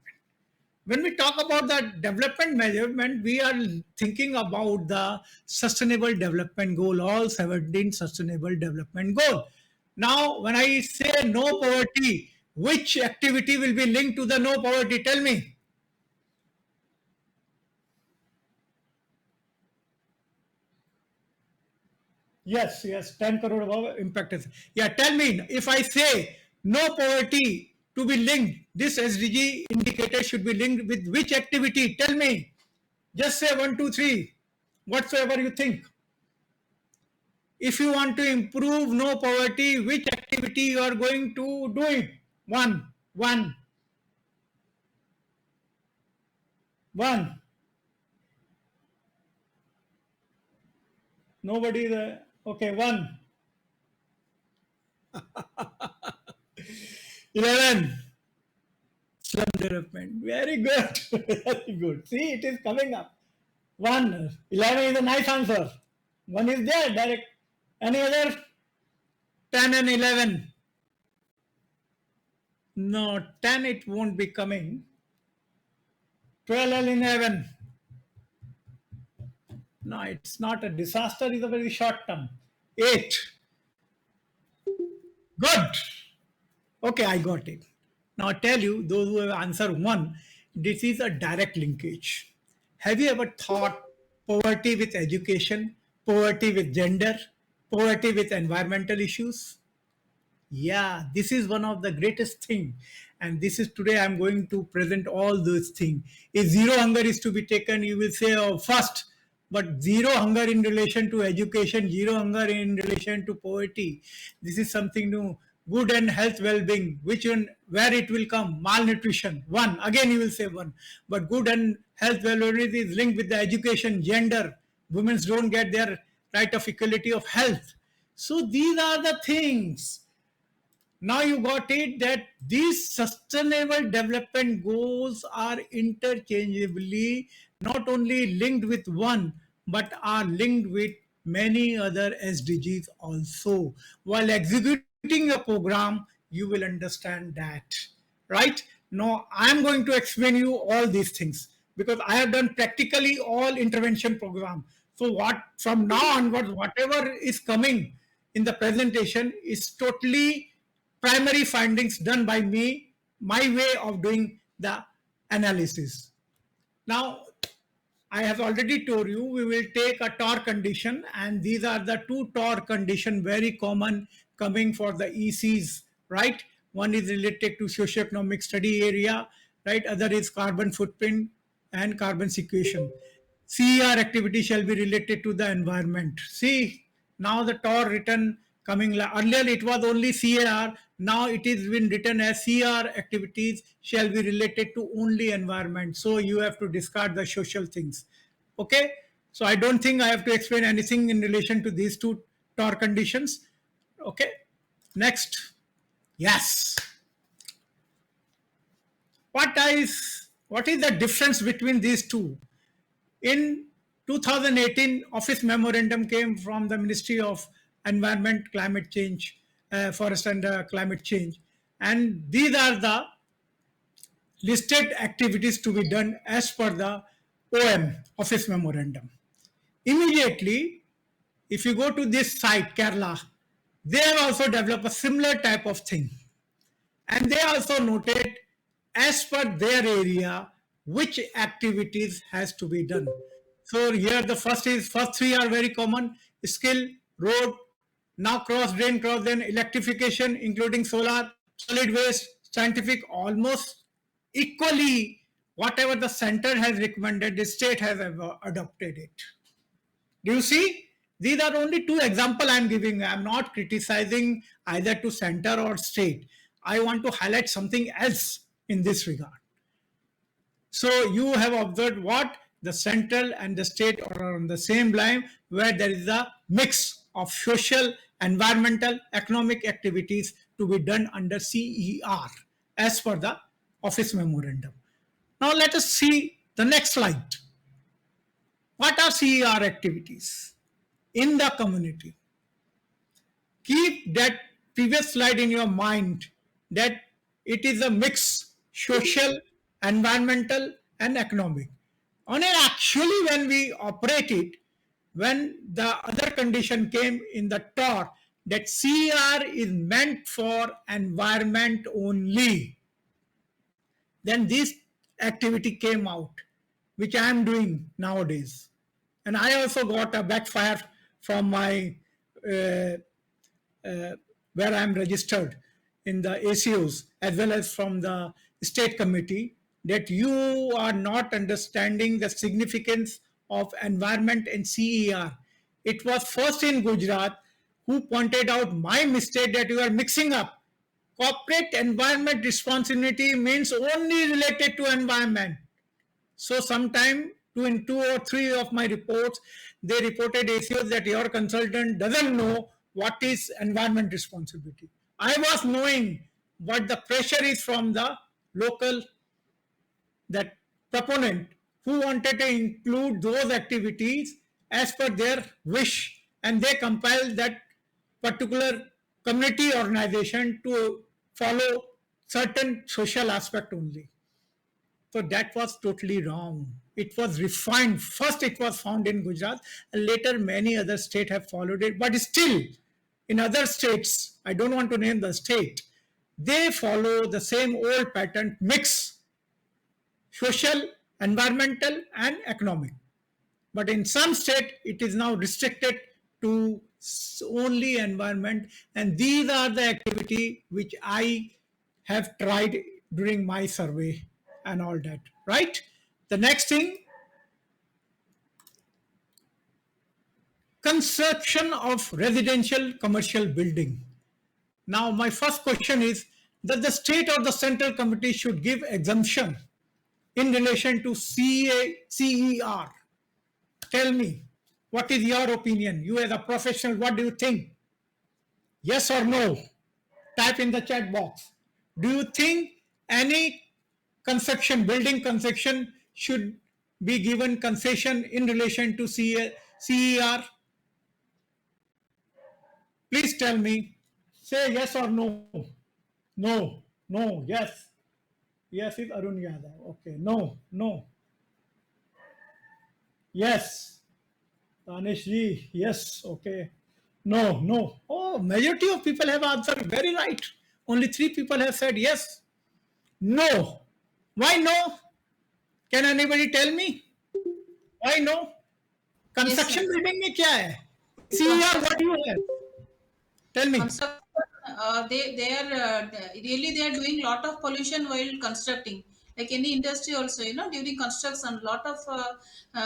When we talk about the development measurement, we are thinking about the sustainable development goal, all 17 sustainable development goal. Now, when I say no poverty, which activity will be linked to the no poverty? Tell me. Yes, 10 crore above impact is. Yeah, tell me, if I say no poverty to be linked, this SDG indicator should be linked with which activity? Tell me. Just say 1, 2, 3, whatsoever you think. If you want to improve no poverty, which activity you are going to do it? One. Nobody there. Okay, 1. 11. Slum development. Very good. Very good. See, it is coming up. 1. 11 is a nice answer. 1 is there, direct. Any other? 10 and 11. No, 10 it won't be coming. 12 and 11. No, it's not a disaster, it's a very short term. 8. Good. Okay, I got it. Now I tell you, those who have answered 1, this is a direct linkage. Have you ever thought poverty with education, poverty with gender, poverty with environmental issues? Yeah, this is one of the greatest thing. And this is today I'm going to present all those things. If zero hunger is to be taken, you will say, oh, first, but zero hunger in relation to education, zero hunger in relation to poverty. This is something new. Good and health well-being, which one, where it will come? Malnutrition, 1. Again, you will say 1. But good and health well-being is linked with the education, gender. Women don't get their right of equality of health. So these are the things. Now you got it that these sustainable development goals are interchangeably not only linked with one, but are linked with many other SDGs also. While executing your program, you will understand that, right? No, I am going to explain you all these things because I have done practically all intervention program. So what from now onwards, whatever is coming in the presentation is totally primary findings done by me, my way of doing the analysis. Now, I have already told you we will take a TOR condition, and these are the two TOR condition very common coming for the ECs, right? One is related to socioeconomic study area, right? Other is carbon footprint and carbon sequestration. CER activity shall be related to the environment. See, now the TOR written coming, earlier it was only CAR, now it is been written as CR activities shall be related to only environment. So you have to discard the social things. Okay, so I don't think I have to explain anything in relation to these two TOR conditions. Okay, next. Yes. What is the difference between these two? In 2018, office memorandum came from the Ministry of Environment, Climate Change, Forest and Climate Change. And these are the listed activities to be done as per the OM, office memorandum. Immediately, if you go to this site, Kerala, they have also developed a similar type of thing. And they also noted as per their area which activities has to be done. So here the first three are very common: skill, road, now cross drain, electrification, including solar, solid waste, scientific, almost equally whatever the center has recommended, the state has adopted it. Do you see? These are only two examples I am giving. I am not criticizing either to center or state. I want to highlight something else in this regard. So you have observed what the central and the state are on the same line, where there is a mix of social, environmental, economic activities to be done under CER as per the office memorandum. Now let us see the next slide. What are CER activities in the community? Keep that previous slide in your mind that it is a mix, social, environmental, and economic. On it, actually, when we operate it, when the other condition came in the TOR that CR is meant for environment only, then this activity came out, which I am doing nowadays. And I also got a backfire from my where I am registered in the ACOs as well as from the state committee, that you are not understanding the significance of environment and CER. It was first in Gujarat who pointed out my mistake that you are mixing up. Corporate environment responsibility means only related to environment. So sometime in two or three of my reports, they reported ACOs that your consultant doesn't know what is environment responsibility. I was knowing what the pressure is from the local that proponent who wanted to include those activities as per their wish, and they compiled that particular community organization to follow certain social aspect only. So that was totally wrong. It was refined. First, it was found in Gujarat, and later many other states have followed it. But still, in other states, I don't want to name the state, they follow the same old pattern mix social, environmental, and economic. But in some state, it is now restricted to only environment, and these are the activity which I have tried during my survey and all that, right? The next thing, construction of residential commercial building. Now, my first question is that the state or the central committee should give exemption in relation to CER. Tell me, what is your opinion? You as a professional, what do you think? Yes or no? Type in the chat box. Do you think any construction, building construction should be given concession in relation to CER? Please tell me. Say yes or no. No, no, yes. Yes, is Arun Yadav. Okay. No, no. Yes. Tanish ji. Yes. Okay. No, no. Oh, majority of people have answered very right. Only 3 people have said yes. No. Why no? Can anybody tell me? Why no?
Yes, sir.
Construction building में क्या है? CER, what
Construction,
do you have? Tell me.
construction, they are really they are doing lot of pollution while constructing. Like any industry also, during construction, lot of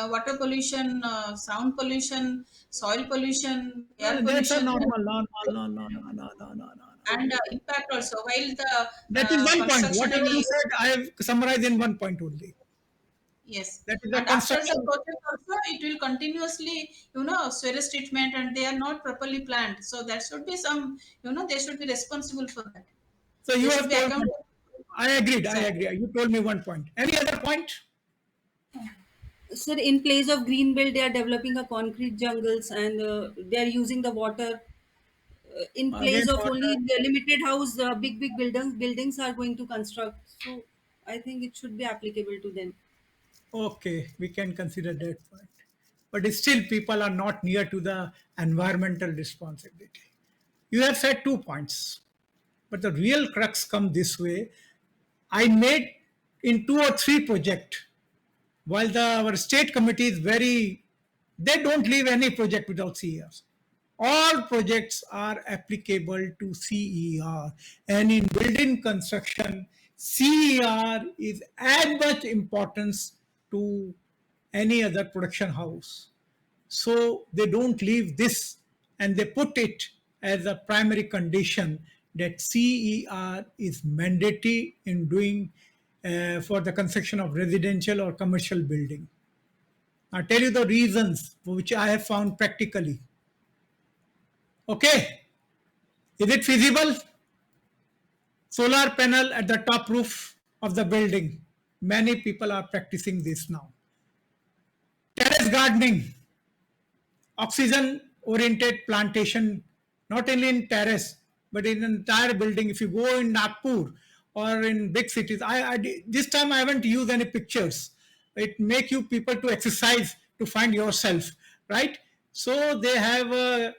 water pollution, sound pollution, soil pollution, air
That's a
pollution,
normal. No, no, no, no, no, no, no, no, no.
and impact also. While the
That is one point.
construction
Whatever
and
you said, I have summarized in one point only.
yes,
That is the
and after the
construction.
project also, it will continuously, sewage treatment, and they are not properly planned. So there should be some, they should be responsible for that.
So
They
you
should
have
be
told me.
accountable.
I agreed. I
Sir,
agree. You told me one point. Any other point?
Sir, in place of green belt, they are developing a concrete jungles and they are using the water. In
Again,
place of only
water.
the limited house, big buildings are going to construct. So I think it should be applicable to them.
Okay, we can consider that point. But still, people are not near to the environmental responsibility. You have said 2 points, but the real crux come this way. I made in 2 or 3 projects. While our state committee is very, they don't leave any project without CERs. All projects are applicable to CER, and in building construction, CER is as much importance to any other production house. So they don't leave this, and they put it as a primary condition that CER is mandatory in doing for the construction of residential or commercial building. I'll tell you the reasons which I have found practically. Okay, is it feasible? Solar panel at the top roof of the building. Many people are practicing this now. Terrace gardening, oxygen oriented plantation, not only in terrace but in an entire building. If you go in Nagpur or in big cities, this time I haven't used any pictures. It make you people to exercise to find yourself, right? So they have a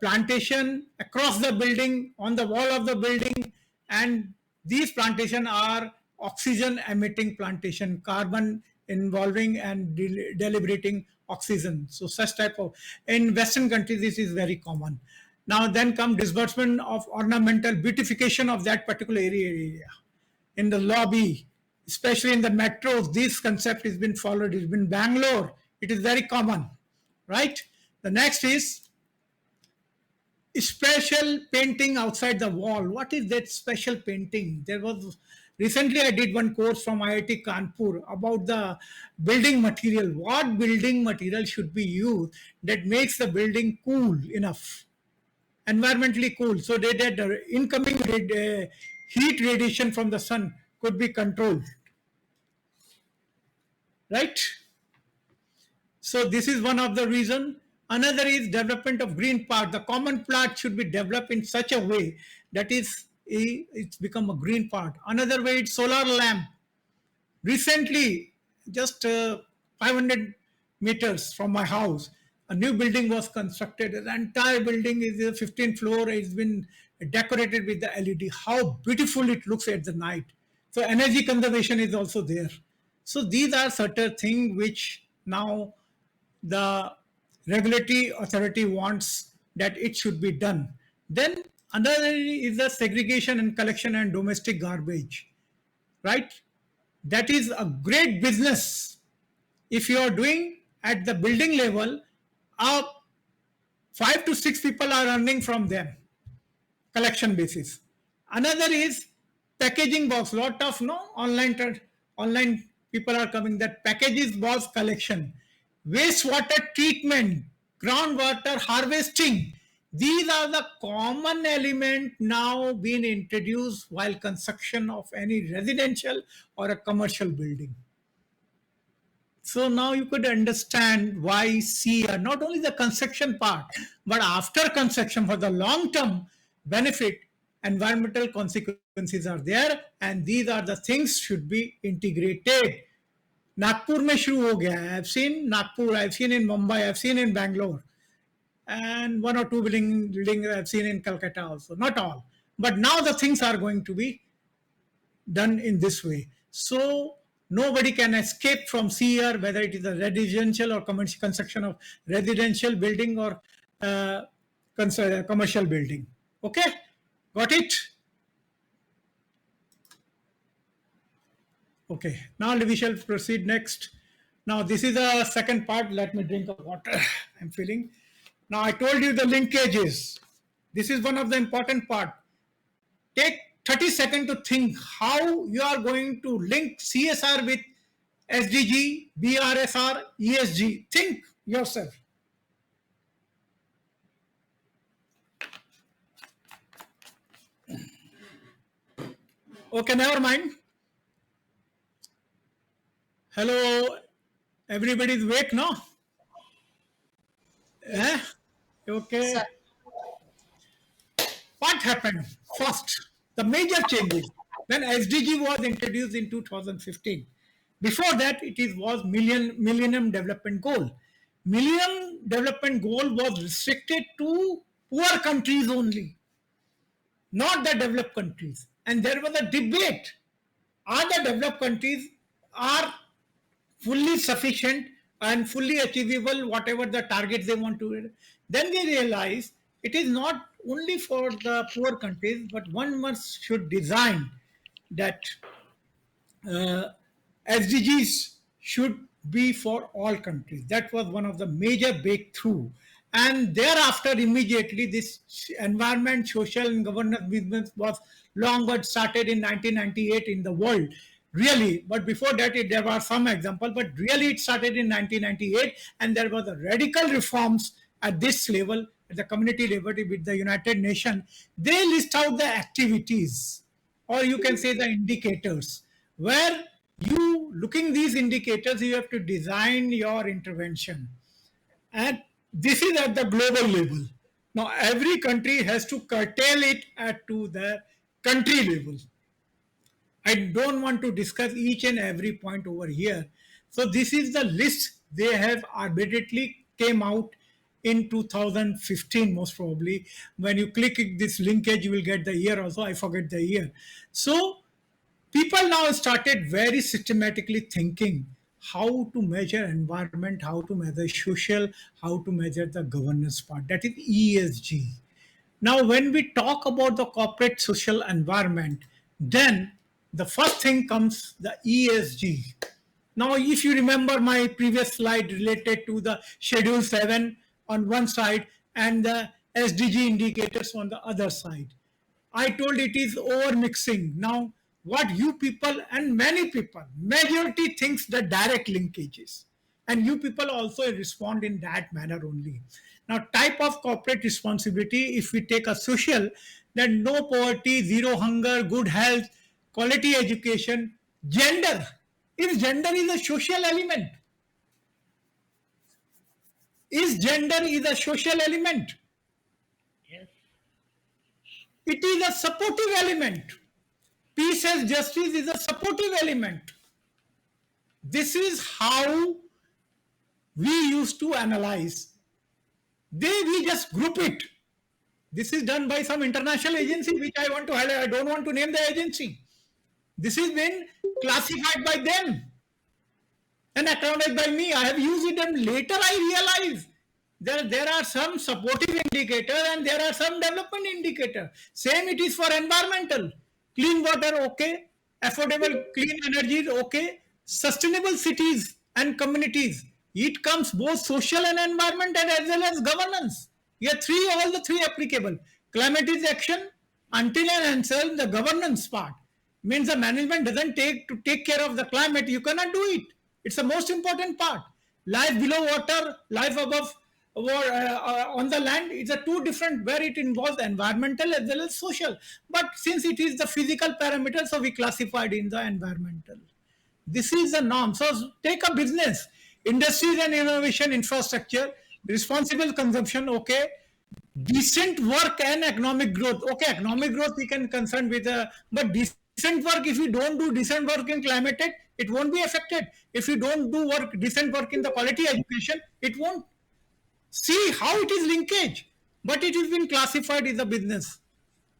plantation across the building, on the wall of the building, and these plantation are oxygen emitting plantation, carbon involving and deliberating oxygen. So such type of, in Western countries this is very common. Now then come disbursement of ornamental beautification of that particular area. In the lobby, especially in the metros, this concept has been followed. It's been Bangalore. It is very common, right? The next is special painting outside the wall. What is that special painting? There was recently I did one course from IIT Kanpur about the building material. What building material should be used that makes the building cool enough, environmentally cool, so that the incoming heat radiation from the sun could be controlled, right? So this is one of the reason. Another is development of green part. The common plant should be developed in such a way that it's become a green part. Another way is solar lamp. Recently, just 500 meters from my house, a new building was constructed. The entire building is a 15th floor. It's been decorated with the LED. How beautiful it looks at the night. So energy conservation is also there. So these are certain things which now the regulatory authority wants that it should be done. Then another is the segregation and collection and domestic garbage, right? That is a great business. If you are doing at the building level, 5 to 6 people are earning from them, collection basis. Another is packaging box. Lot of online people are coming. That packages box collection, wastewater treatment, groundwater harvesting. These are the common element now being introduced while construction of any residential or a commercial building. So now you could understand why CER, not only the construction part, but after construction for the long term benefit, environmental consequences are there, and these are the things should be integrated. Nagpur में शुरू हो गया है. I've seen Nagpur, I've seen in Mumbai, I've seen in Bangalore, and one or two buildings I've seen in Calcutta also. Not all, but now the things are going to be done in this way. So nobody can escape from CER, whether it is a residential or commercial construction of residential building or commercial building. Okay, got it? Okay, now we shall proceed next. Now this is the second part. Let me drink of water. I'm feeling. Now I told you the linkages. This is one of the important part. Take 30 seconds to think how you are going to link CSR with SDG, BRSR, ESG. Think yourself. Okay, never mind. Hello, everybody's awake now? Eh? Okay.
Sir.
What happened? First, the major changes when SDG was introduced in 2015. Before that, was Millennium Development Goal. Millennium Development Goal was restricted to poor countries only, not the developed countries. And there was a debate: are the developed countries are fully sufficient and fully achievable whatever the targets they want to. Then they realize it is not only for the poor countries, but one must should design that SDGs should be for all countries. That was one of the major breakthrough. And thereafter, immediately, this environment, social, and governance movement was long but started in 1998 in the world. Really, but before that, there were some examples, but really it started in 1998, and there was a radical reforms at this level, at the community level with the United Nations. They list out the activities, or you can say the indicators, where you looking these indicators, you have to design your intervention. And this is at the global level. Now, every country has to curtail it to the country level. I don't want to discuss each and every point over here. So this is the list they have arbitrarily came out in 2015, most probably. When you click this linkage, you will get the year also. I forget the year. So people now started very systematically thinking how to measure environment, how to measure social, how to measure the governance part. That is ESG. Now, when we talk about the corporate social environment, then the first thing comes the ESG. Now, if you remember my previous slide related to the Schedule 7 on one side and the SDG indicators on the other side, I told it is over mixing. Now, what you people and many people, majority thinks the direct linkages. And you people also respond in that manner only. Now, type of corporate responsibility, if we take a social, then no poverty, zero hunger, good health, quality education, gender. If gender is a social element, is gender is a social element? Yes. It is a supportive element. Peace and justice is a supportive element. This is how we used to analyze. We just group it. This is done by some international agency, which I want to highlight. I don't want to name the agency. This has been classified by them and acknowledged by me. I have used it, and later I realized there are some supportive indicator and there are some development indicator. Same it is for environmental. Clean water, okay. Affordable clean energy, okay. Sustainable cities and communities. It comes both social and environment and as well as governance. Here all the three applicable. Climate is action until and until the governance part. Means the management doesn't take care of the climate, you cannot do it. It's the most important part. Life below water, life above on the land, it's a two different, where it involves environmental as well as social. But since it is the physical parameter, so we classified in the environmental. This is the norm. So take a business, industries and innovation infrastructure, responsible consumption, okay. decent work and economic growth. Okay, economic growth we can concern with, but decent work, if you don't do decent work in climate tech, it won't be affected. If you don't do decent work in the quality education, it won't. See how it is linkage, but it has been classified as a business.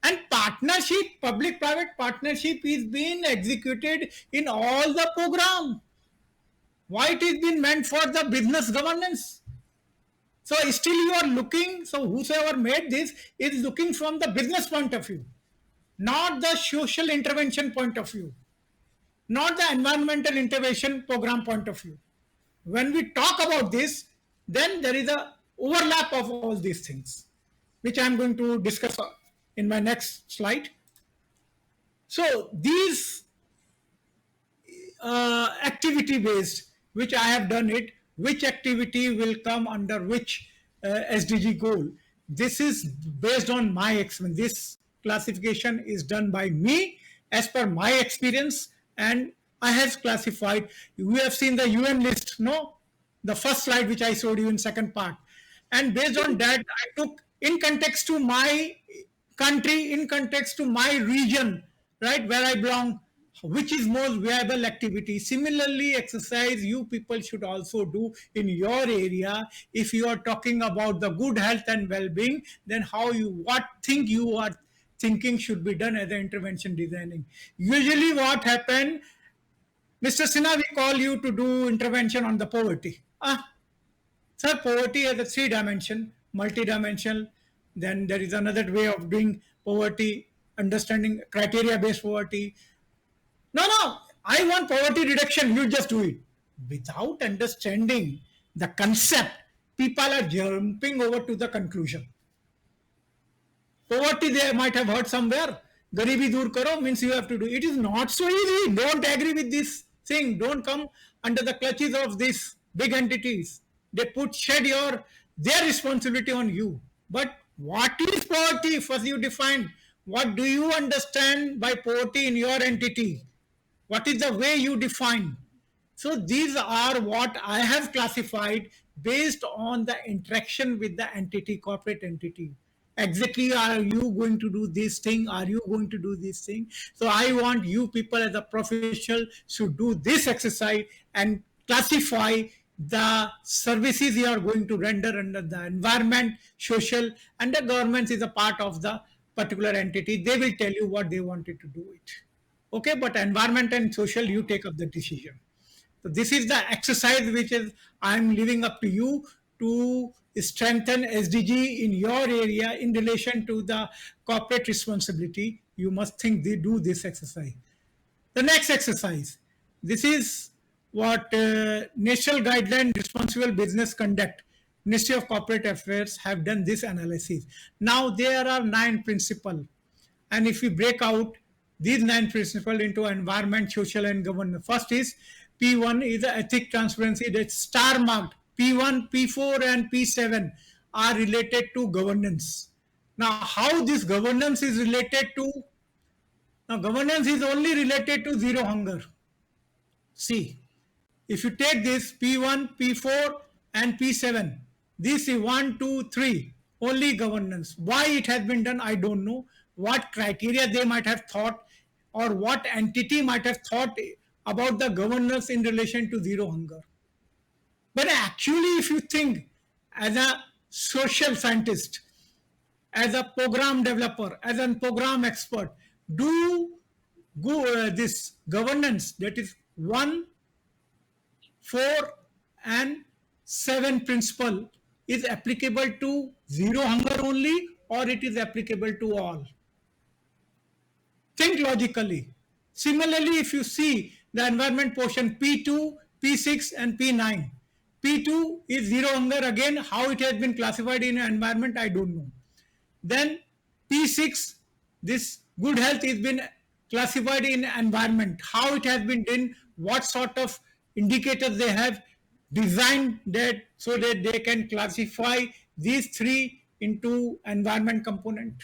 And partnership, public-private partnership is being executed in all the program. Why it is been meant for the business governance? So still you are looking, so whosoever made this is looking from the business point of view, not the social intervention point of view, not the environmental intervention program point of view. When we talk about this, then there is a overlap of all these things, which I am going to discuss in my next slide. So these activity based, which I have done it, which activity will come under which SDG goal. This is based on my experience. This classification is done by me as per my experience, and I have classified. We have seen the UN list, no? The first slide which I showed you in second part. And based on that, I took in context to my country, in context to my region, right, where I belong, which is most viable activity. Similarly, exercise you people should also do in your area. If you are talking about the good health and well-being, then what thing you are thinking should be done as an intervention designing. Usually what happen, Mr. Sinha, we call you to do intervention on the poverty. Sir, poverty has a three dimension, multi-dimensional. Then there is another way of doing poverty, understanding criteria-based poverty. No, I want poverty reduction, you just do it. Without understanding the concept, people are jumping over to the conclusion. Poverty they might have heard somewhere. Garibi dur karo means you have to do. It is not so easy. Don't agree with this thing. Don't come under the clutches of these big entities. They shed their responsibility on you. But what is poverty? First you define. What do you understand by poverty in your entity? What is the way you define? So these are what I have classified based on the interaction with the entity, corporate entity. Exactly, are you going to do this thing? Are you going to do this thing? So I want you people as a professional should do this exercise and classify the services you are going to render under the environment, social, and the government is a part of the particular entity. They will tell you what they wanted to do it. Okay, but environment and social, you take up the decision. So this is the exercise which is I'm leaving up to you to strengthen SDG in your area in relation to the corporate responsibility. You must think they do this exercise. The next exercise, this is what National Guideline Responsible Business Conduct, Ministry of Corporate Affairs have done this analysis. Now there are 9 principles, and if we break out these 9 principles into environment, social, and governance. First is P1 is the ethic transparency, that's star marked. P1, P4, and P7 are related to governance. Now, how this governance is related to? Now, governance is only related to zero hunger. See, if you take this P1, P4, and P7, this is 1, 2, 3, only governance. Why it has been done, I don't know. What criteria they might have thought, or what entity might have thought about the governance in relation to zero hunger. But actually, if you think as a social scientist, as a program developer, as a program expert, this governance, that is 1, 4, and 7 principle, is applicable to zero hunger only, or it is applicable to all? Think logically. Similarly, if you see the environment portion P2, P6, and P9. P2 is zero hunger. Again, how it has been classified in environment, I don't know. Then P6, this good health has been classified in environment. How it has been done, what sort of indicators they have designed that so that they can classify these 3 into environment component.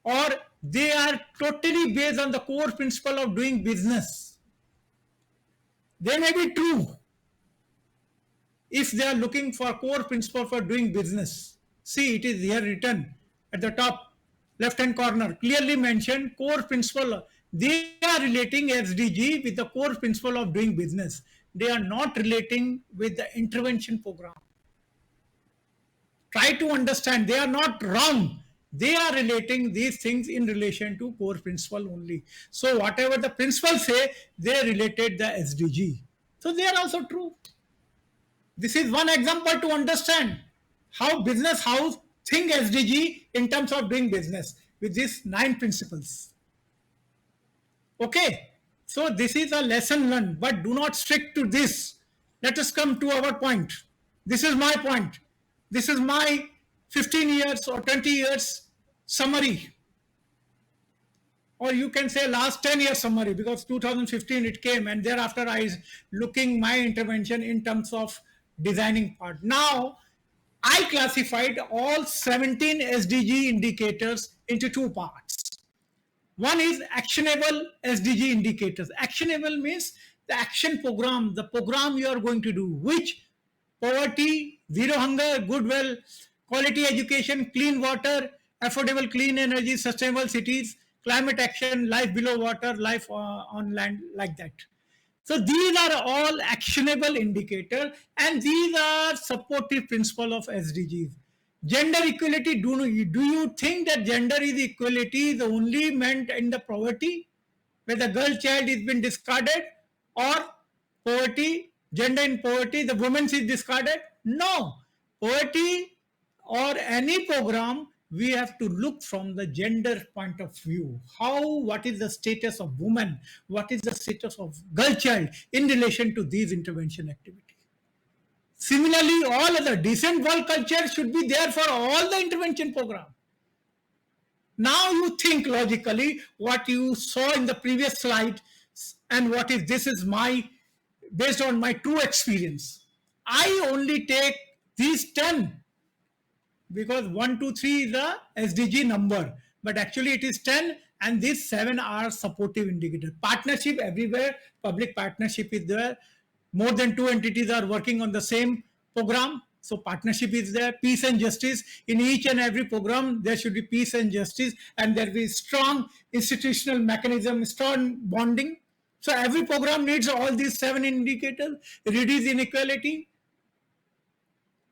Or they are totally based on the core principle of doing business. They may be true if they are looking for core principle for doing business. See, it is here written at the top left hand corner, clearly mentioned core principle. They are relating SDG with the core principle of doing business. They are not relating with the intervention program. Try to understand, they are not wrong. They are relating these things in relation to core principle only. So whatever the principles say, they related the SDG. So they are also true. This is one example to understand how business house think SDG in terms of doing business with these 9 principles. Okay, so this is a lesson learned, but do not stick to this. Let us come to our point. This is my point. This is my 15 years or 20 years summary, or you can say last 10 years summary, because 2015 it came, and thereafter I is looking my intervention in terms of designing part. Now I classified all 17 SDG indicators into 2 parts. One is actionable SDG indicators. Actionable means the action program, the program you are going to do, which poverty, zero hunger, good well, quality education, clean water, affordable clean energy, sustainable cities, climate action, life below water, life on land, like that. So these are all actionable indicators, and these are supportive principle of SDGs. Gender equality, do you think that gender is equality is only meant in the poverty, where the girl child is been discarded, or poverty, gender in poverty, the woman is discarded? No. Poverty or any program, we have to look from the gender point of view. What is the status of woman? What is the status of girl child in relation to these intervention activities? Similarly, all other decent world culture should be there for all the intervention program. Now you think logically what you saw in the previous slide, and what is this is my, based on my true experience. I only take these 10 because 1, 2, 3 is the SDG number, but actually it is 10, and these 7 are supportive indicators. Partnership everywhere, public partnership is there. More than 2 entities are working on the same program, so partnership is there. Peace and justice, in each and every program there should be peace and justice, and there will be strong institutional mechanism, strong bonding. So every program needs all these 7 indicators. Reduce inequality.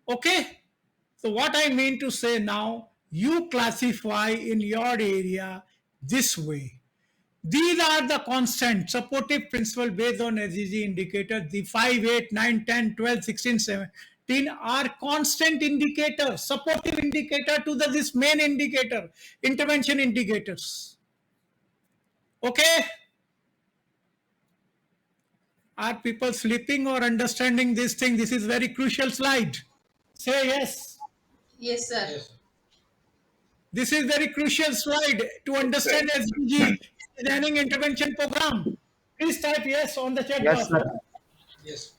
Okay, so what I mean to say now, you classify in your area this way. These are the constant supportive principle based on SDG indicators. The 5, 8, 9, 10, 12, 16, 17 are constant indicators, supportive indicator to this main indicator, intervention indicators. Okay? Are people sleeping or understanding this thing? This is very crucial slide. Say yes.
Yes, sir.
This is very crucial slide to understand SDG designing intervention program. Please type yes on the chat box.
Yes,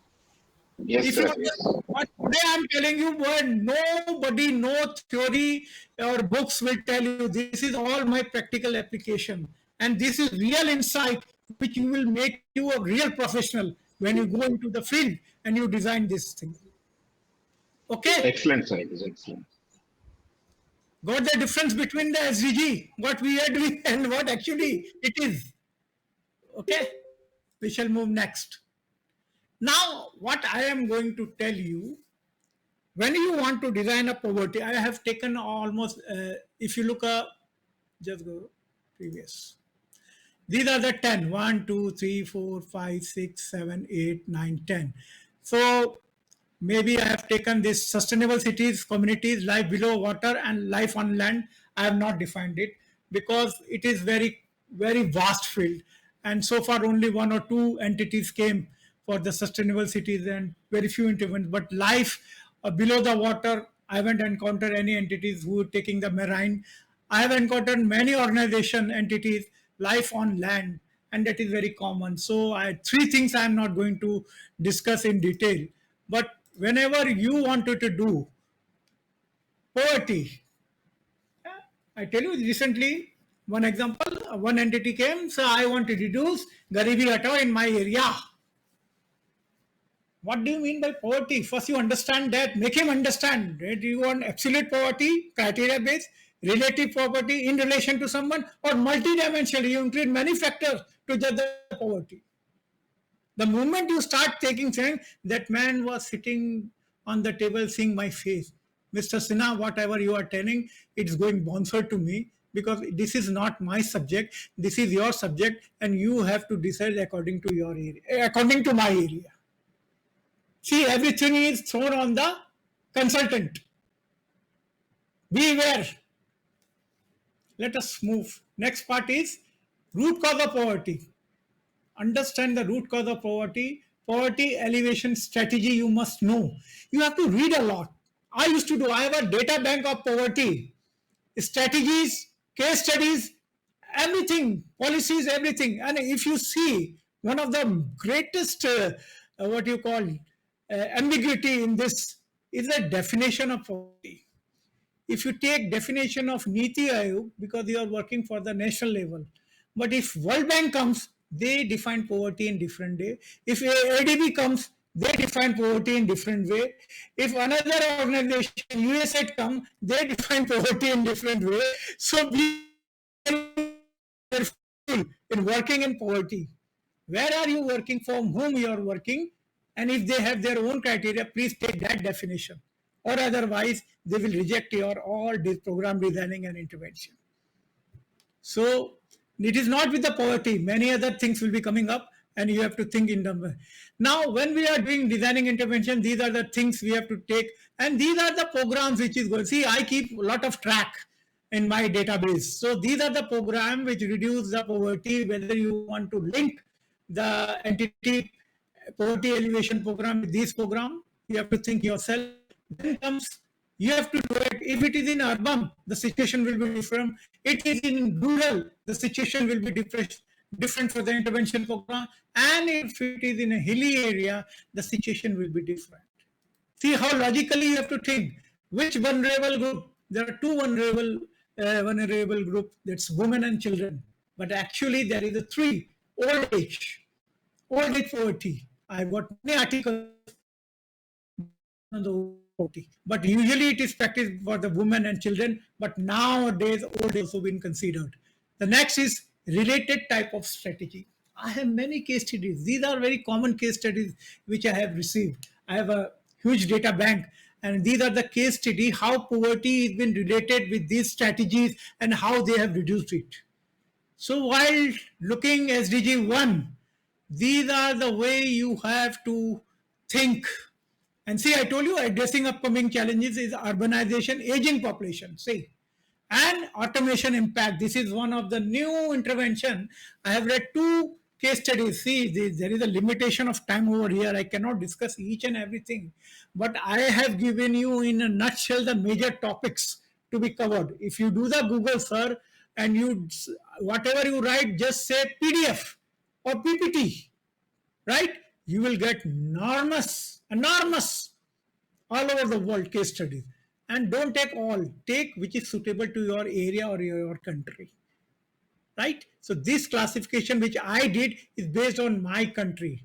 If
sir.
you, but today I'm telling you, boy, nobody, no theory or books will tell you. This is all my practical application, and this is real insight, which you will make you a real professional when you go into the field and you design this thing. Okay.
Excellent, sir. It is excellent.
Got the difference between the SDG, what we are doing, and what actually it is. Okay, we shall move next. Now, what I am going to tell you, when you want to design a poverty, I have taken almost, if you look up, just go previous. These are the 10, 1, 2, 3, 4, 5, 6, 7, 8, 9, 10. So, maybe I have taken this sustainable cities, communities, life below water, and life on land. I have not defined it because it is very, very vast field. And so far only 1 or 2 entities came for the sustainable cities and very few interventions. But life below the water, I haven't encountered any entities who are taking the marine. I have encountered many organization entities, life on land, and that is very common. So 3 things I am not going to discuss in detail. But whenever you wanted to do poverty, I tell you recently, one example, one entity came, so I want to reduce Garibi Hatao in my area. What do you mean by poverty? First, you understand that. Make him understand that you want absolute poverty, criteria based, relative poverty in relation to someone, or multidimensional. You include many factors to judge the poverty. The moment you start taking saying that man was sitting on the table seeing my face, Mr. Sinha, whatever you are telling, it's going bouncer to me because this is not my subject. This is your subject, and you have to decide according to your area, according to my area. See, everything is thrown on the consultant. Beware. Let us move. Next part is root cause of poverty. Understand the root cause of poverty. Poverty elevation strategy you must know. You have to read a lot. I used to do, I have a data bank of poverty. Strategies, case studies, everything, policies, everything. And if you see, one of the greatest, what you call, ambiguity in this is the definition of poverty. If you take definition of Niti Aayog, because you are working for the national level, but if World Bank comes, they define poverty in different way. If ADB comes, they define poverty in different way. If another organization, USAID come, they define poverty in different way. So be careful in working in poverty. Where are you working, from whom you are working, and if they have their own criteria, please take that definition, or otherwise they will reject your all program designing and intervention. So it is not with the poverty, many other things will be coming up, and you have to think in them. Now when we are doing designing intervention, these are the things we have to take, and these are the programs which is going. See, I keep a lot of track in my database. So these are the programs which reduce the poverty, whether you want to link the entity poverty elevation program with this program, you have to think yourself. Then comes, you have to do it. If it is in urban, the situation will be different. It is in rural, the situation will be different for the intervention program. And if it is in a hilly area, the situation will be different. See how logically you have to think. Which vulnerable group? There are two vulnerable group. That's women and children. But actually there is a three. Old age poverty. I've got many articles on the poverty. But usually it is practiced for the women and children. But nowadays old age also been considered. The next is related type of strategy. I have many case studies. These are very common case studies which I have received. I have a huge data bank, and these are the case study how poverty has been related with these strategies and how they have reduced it. So while looking SDG 1, these are the way you have to think. And see, I told you addressing upcoming challenges is urbanization, aging population. See, and automation impact. This is one of the new intervention. I have read two case studies. See, there is a limitation of time over here. I cannot discuss each and everything, but I have given you in a nutshell the major topics to be covered. If you do the Google search and you whatever you write, just say PDF or PPT, right? You will get enormous all over the world case studies. And don't take all, take which is suitable to your area or your country, right? So this classification which I did is based on my country.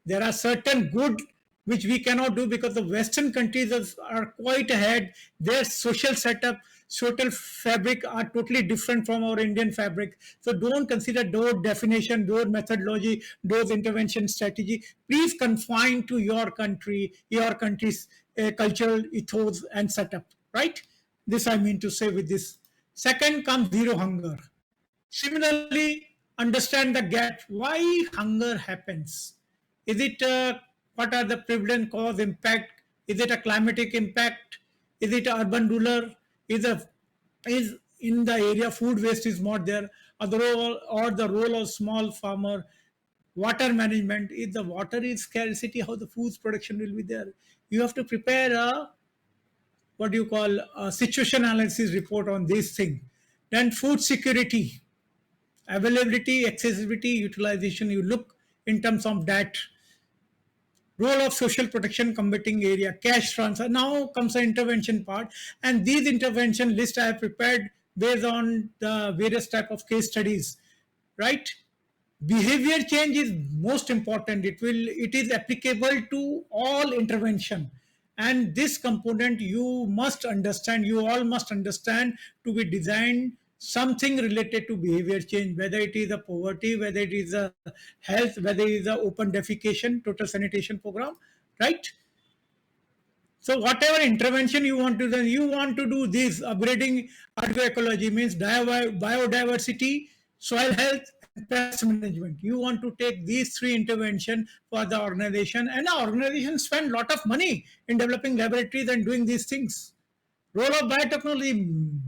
There are certain good which we cannot do because the Western countries are quite ahead. Their social setup, social fabric are totally different from our Indian fabric. So don't consider those definition, those methodology, those intervention strategy. Please confine to your country, your country's cultural ethos and setup, right? This I mean to say with this. Second comes zero hunger. Similarly, understand the gap. Why hunger happens? Is it what are the prevalent cause impact? Is it a climatic impact? Is it urban rural? Is in the area food waste is not there? Or the role of small farmer? Water management. If the water is scarcity, how the food production will be there? You have to prepare a what do you call a situation analysis report on this thing. Then food security, availability, accessibility, utilization. You look in terms of that. Role of social protection combating area, cash transfer. Now comes the intervention part, and these intervention list I have prepared based on the various type of case studies, right? Behavior change is most important. It is applicable to all intervention, and this component you must understand, you all must understand, to be designed something related to behavior change, whether it is a poverty, whether it is a health, whether it is a open defecation total sanitation program, right? So whatever intervention you want to do, you want to do this upgrading agroecology, means biodiversity, soil health, and pest management. You want to take these three intervention for the organization, and the organization spend lot of money in developing laboratories and doing these things. Role of biotechnology,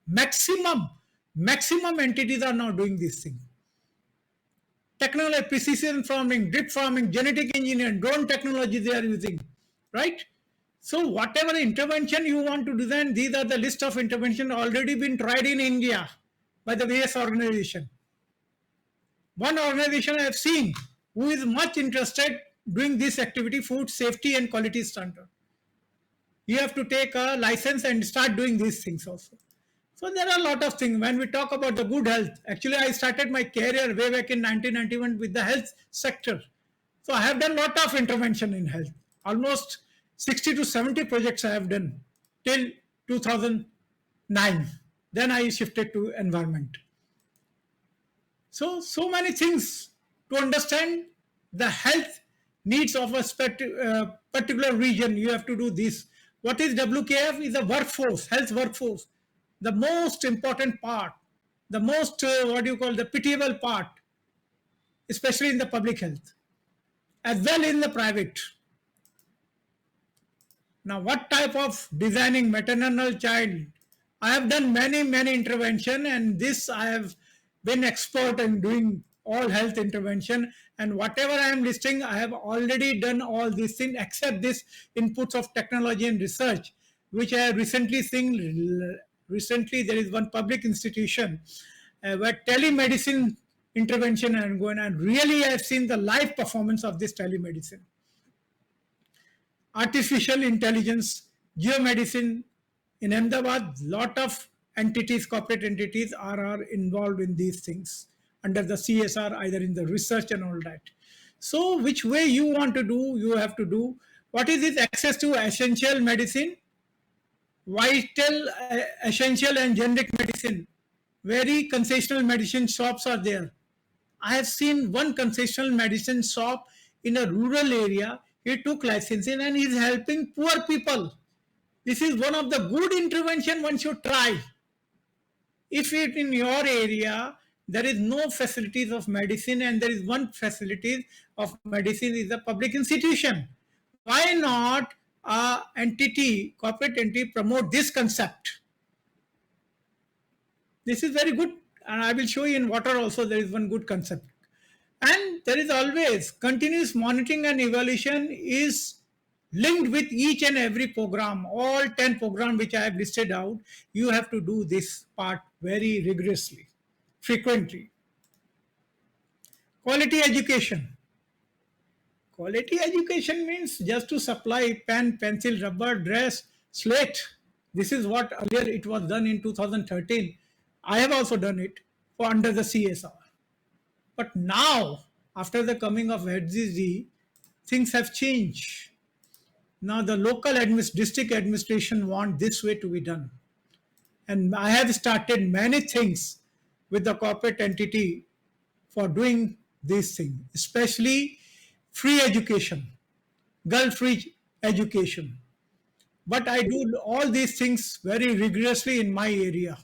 maximum entities are now doing these things. Technology, precision farming, drip farming, genetic engineering, drone technology they are using, right? So whatever intervention you want to design, these are the list of intervention already been tried in India by the various organization. One organization I have seen who is much interested doing this activity, food safety and quality standard. You have to take a license and start doing these things also. So there are a lot of things. When we talk about the good health, actually I started my career way back in 1991 with the health sector. So I have done a lot of intervention in health. Almost 60 to 70 projects I have done till 2009. Then I shifted to environment. So many things to understand the health needs of a particular region. You have to do this. What is WKF? Is a workforce, health workforce. The most important part, the most, the pitiable part, especially in the public health, as well in the private. Now, what type of designing maternal child? I have done many intervention, and this I have been expert in doing all health intervention, and whatever I am listing, I have already done all these things except this inputs of technology and research, which I have recently seen. Recently, there is one public institution where telemedicine intervention and going, and really I have seen the live performance of this telemedicine. Artificial intelligence, geomedicine. In Ahmedabad, lot of entities, corporate entities are involved in these things under the CSR, either in the research and all that. So which way you want to do, you have to do. What is this? Access to essential medicine, vital, essential and generic medicine. Very concessional medicine shops are there. I have seen one concessional medicine shop in a rural area. He took licensing and he is helping poor people. This is one of the good intervention one should try. If it in your area there is no facilities of medicine and there is one facility of medicine is a public institution, why not a entity, corporate entity, promote this concept? This is very good, and I will show you in water also there is one good concept. And there is always continuous monitoring and evaluation is linked with each and every program. All 10 programs which I have listed out, you have to do this part very rigorously, frequently. Quality education. Quality education means just to supply pen, pencil, rubber, dress, slate. This is what earlier it was done in 2013. I have also done it for under the CSR. But now, after the coming of HGG, things have changed. Now the local district administration want this way to be done. And I have started many things with the corporate entity for doing this thing, especially free education, girl-free education. But I do all these things very rigorously in my area,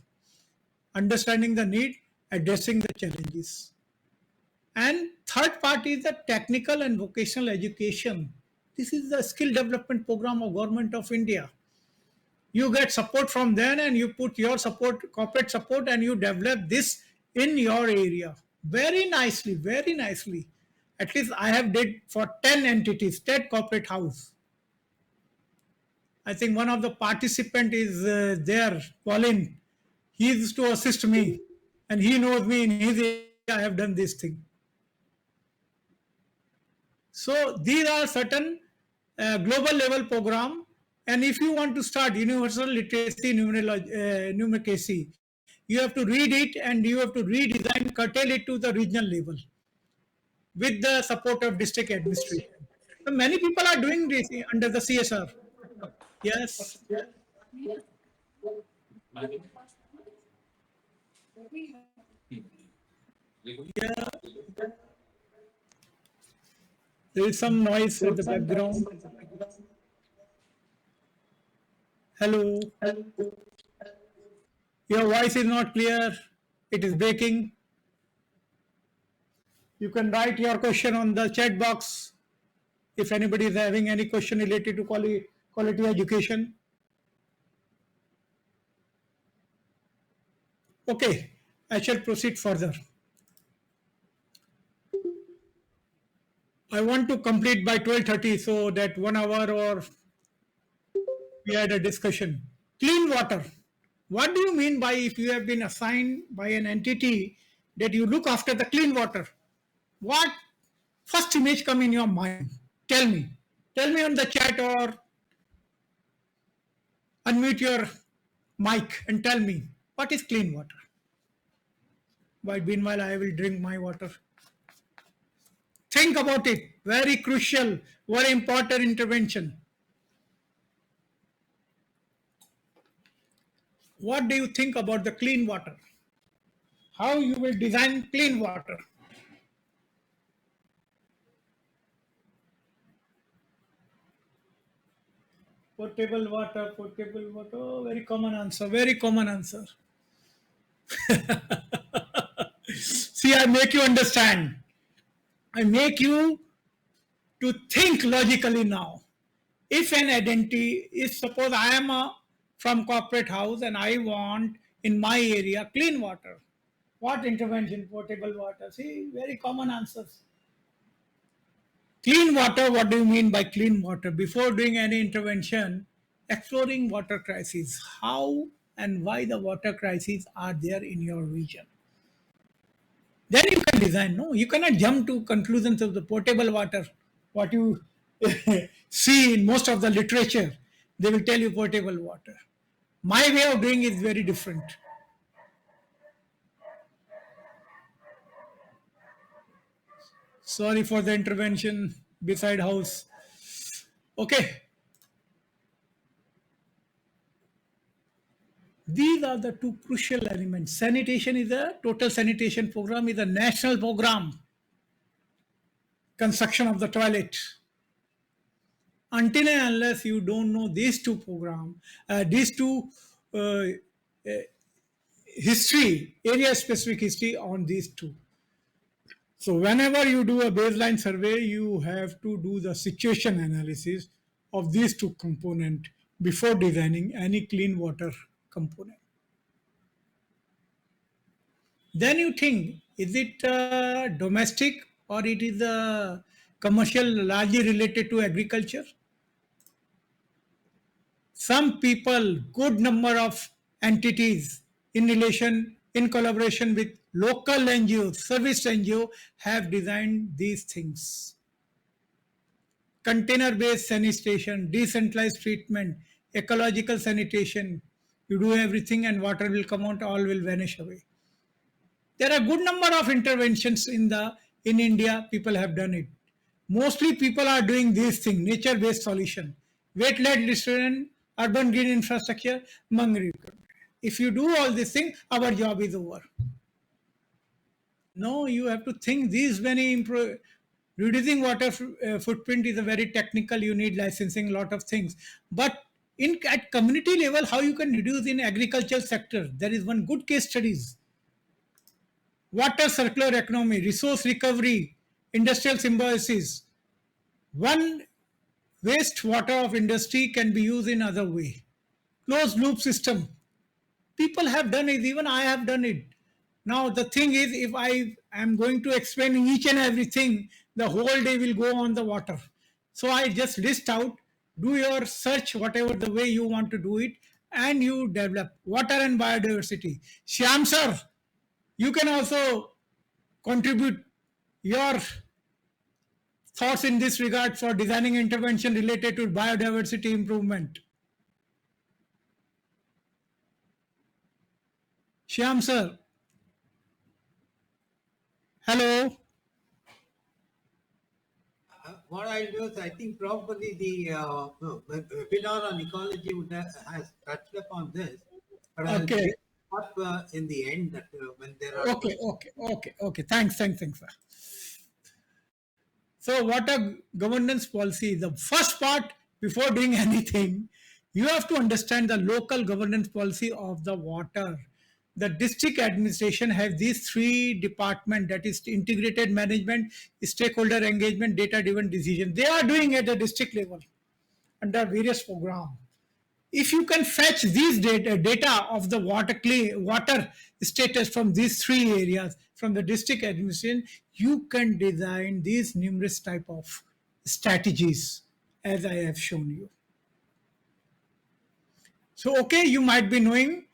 understanding the need, addressing the challenges. And third part is the technical and vocational education. This is the skill development program of Government of India. You get support from them and you put your support, corporate support, and you develop this in your area. Very nicely, very nicely. At least I have did for 10 entities, 10 corporate house. I think one of the participant is there, Pauline. He used to assist me and he knows me in his area. I have done this thing. So these are certain global level program, and if you want to start universal literacy numeracy, you have to read it and you have to redesign, curtail it to the regional level. with the support of district administration. So many people are doing this under the CSR. Yes. Yeah. There is some noise at the background. Hello. Your voice is not clear. It is breaking. You can write your question on the chat box if anybody is having any question related to quality education. Okay, I shall proceed further. I want to complete by 12:30 so that 1 hour or we had a discussion. Clean water. What do you mean by if you have been assigned by an entity that you look after the clean water? What first image come in your mind? Tell me. Tell me on the chat or unmute your mic and tell me what is clean water. But meanwhile, I will drink my water. Think about it. Very crucial, very important intervention. What do you think about the clean water? How you will design clean water? Potable water, potable water. Oh, very common answer. Very common answer. See, I make you understand. I make you to think logically now. If an identity is, suppose I am from corporate house and I want in my area clean water. What intervention? Potable water. See, very common answers. Clean water, what do you mean by clean water? Before doing any intervention, exploring water crises. How and why the water crises are there in your region. Then you can design. No, you cannot jump to conclusions of the potable water. What you see in most of the literature, they will tell you potable water. My way of doing is very different. Sorry for the intervention beside house. Okay. These are the two crucial elements. Sanitation is a total sanitation program, is a national program. Construction of the toilet. Until and unless you don't know these two programs, these two uh, history, area specific history on these two. So whenever you do a baseline survey, you have to do the situation analysis of these two components before designing any clean water component. Then you think, is it domestic or it is commercial, largely related to agriculture? Some people, good number of entities in relation, in collaboration with local NGOs, service NGO have designed these things. Container-based sanitation, decentralized treatment, ecological sanitation. You do everything and water will come out, all will vanish away. There are good number of interventions in India, people have done it. Mostly people are doing these things, nature-based solution, weight-led distribution, urban green infrastructure, mangrove. If you do all these things, our job is over. No, you have to think these many reducing water footprint is a very technical. You need licensing, lot of things. But at community level, how you can reduce in agricultural sector? There is one good case studies. Water circular economy, resource recovery, industrial symbiosis. One wastewater of industry can be used in other way. Closed loop system. People have done it, even I have done it. Now the thing is, if I am going to explain each and everything, the whole day will go on the water. So I just list out, do your search, whatever the way you want to do it, and you develop water and biodiversity. Shyam sir, you can also contribute your thoughts in this regard for designing intervention related to biodiversity improvement. Shyam sir. Hello.
what I'll do is I think probably the webinar on ecology has touched upon this, but I'll
Okay.
bring up in the end that when there are
Okay. Thanks, sir. So, what a governance policy. The first part, before doing anything, you have to understand the local governance policy of the water. The district administration has these three departments, that is integrated management, stakeholder engagement, data-driven decision. They are doing at the district level under various programs. If you can fetch these data of the water status from these three areas from the district administration, you can design these numerous type of strategies as I have shown you. So okay, you might be knowing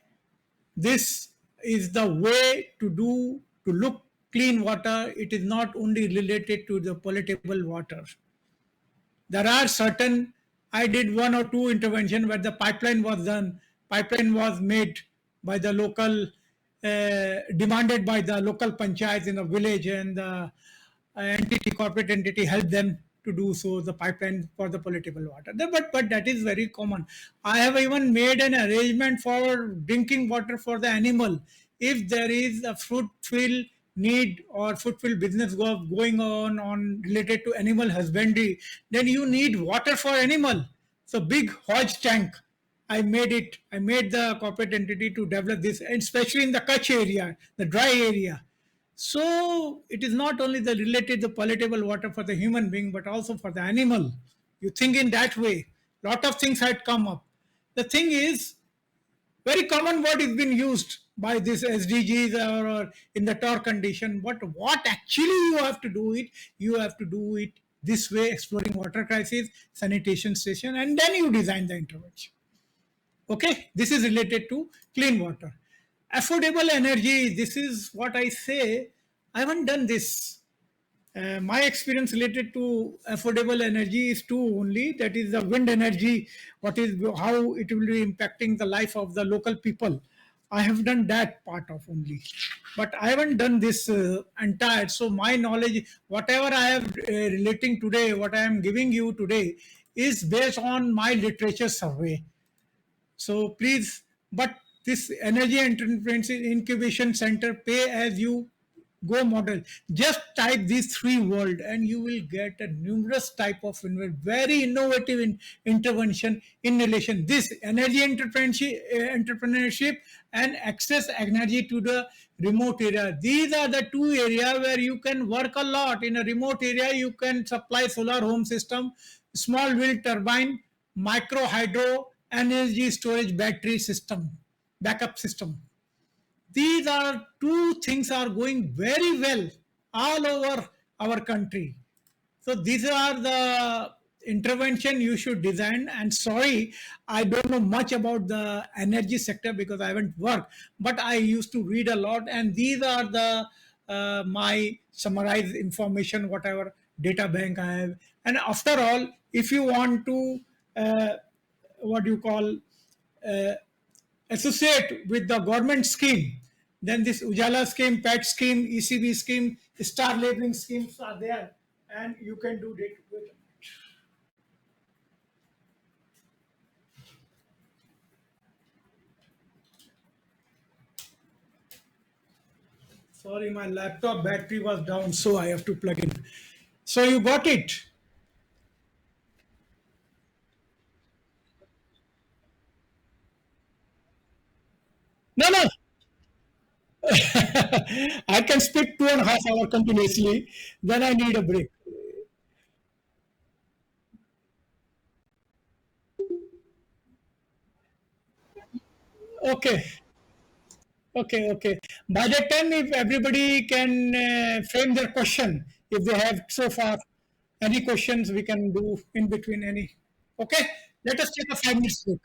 this is the way to look clean water. It is not only related to the potable water. There are certain, I did one or two intervention where the pipeline was done, pipeline was made by the local, demanded by the local panchayat in the village, and the corporate entity helped them to do so, the pipeline for the potable water. But that is very common. I have even made an arrangement for drinking water for the animal. If there is a fruitful need or fruitful business going on related to animal husbandry, then you need water for animal. So big hodge tank, I made it. I made the corporate entity to develop this, and especially in the Kutch area, the dry area. So it is not only the related the palatable water for the human being, but also for the animal. You think in that way. Lot of things had come up. The thing is, very common word is been used by this SDGs or in the TOR condition. But what actually you have to do it, you have to do it this way, exploring water crisis, sanitation station, and then you design the intervention. Okay, this is related to clean water. Affordable energy, this is what I say. I haven't done this. My experience related to affordable energy is two only. That is the wind energy. What is how it will be impacting the life of the local people. I have done that part of only, but I haven't done this entire. So my knowledge, whatever I have relating today, what I am giving you today, is based on my literature survey. So please, but this energy entrepreneurship incubation center pay as you go model. Just type these three words and you will get a numerous type of very innovative intervention in relation this energy entrepreneurship and access energy to the remote area. These are the two areas where you can work a lot. In a remote area, you can supply solar home system, small wind turbine, micro hydro, energy storage battery system, backup system. These are two things are going very well all over our country. So these are the intervention you should design. And sorry, I don't know much about the energy sector because I haven't worked, but I used to read a lot. And these are the my summarized information, whatever data bank I have. And after all, if you want to what do you call uh, associate with the government scheme, then this Ujala scheme, PET scheme, ECB scheme, star labeling schemes are there, and you can do it. Sorry, my laptop battery was down, so I have to plug in. So you got it? No, no. I can speak 2.5 hours continuously. Then I need a break. Okay. Okay. By that time, if everybody can frame their question, if they have so far any questions, we can do in between any. Okay, let us take a 5 minutes break.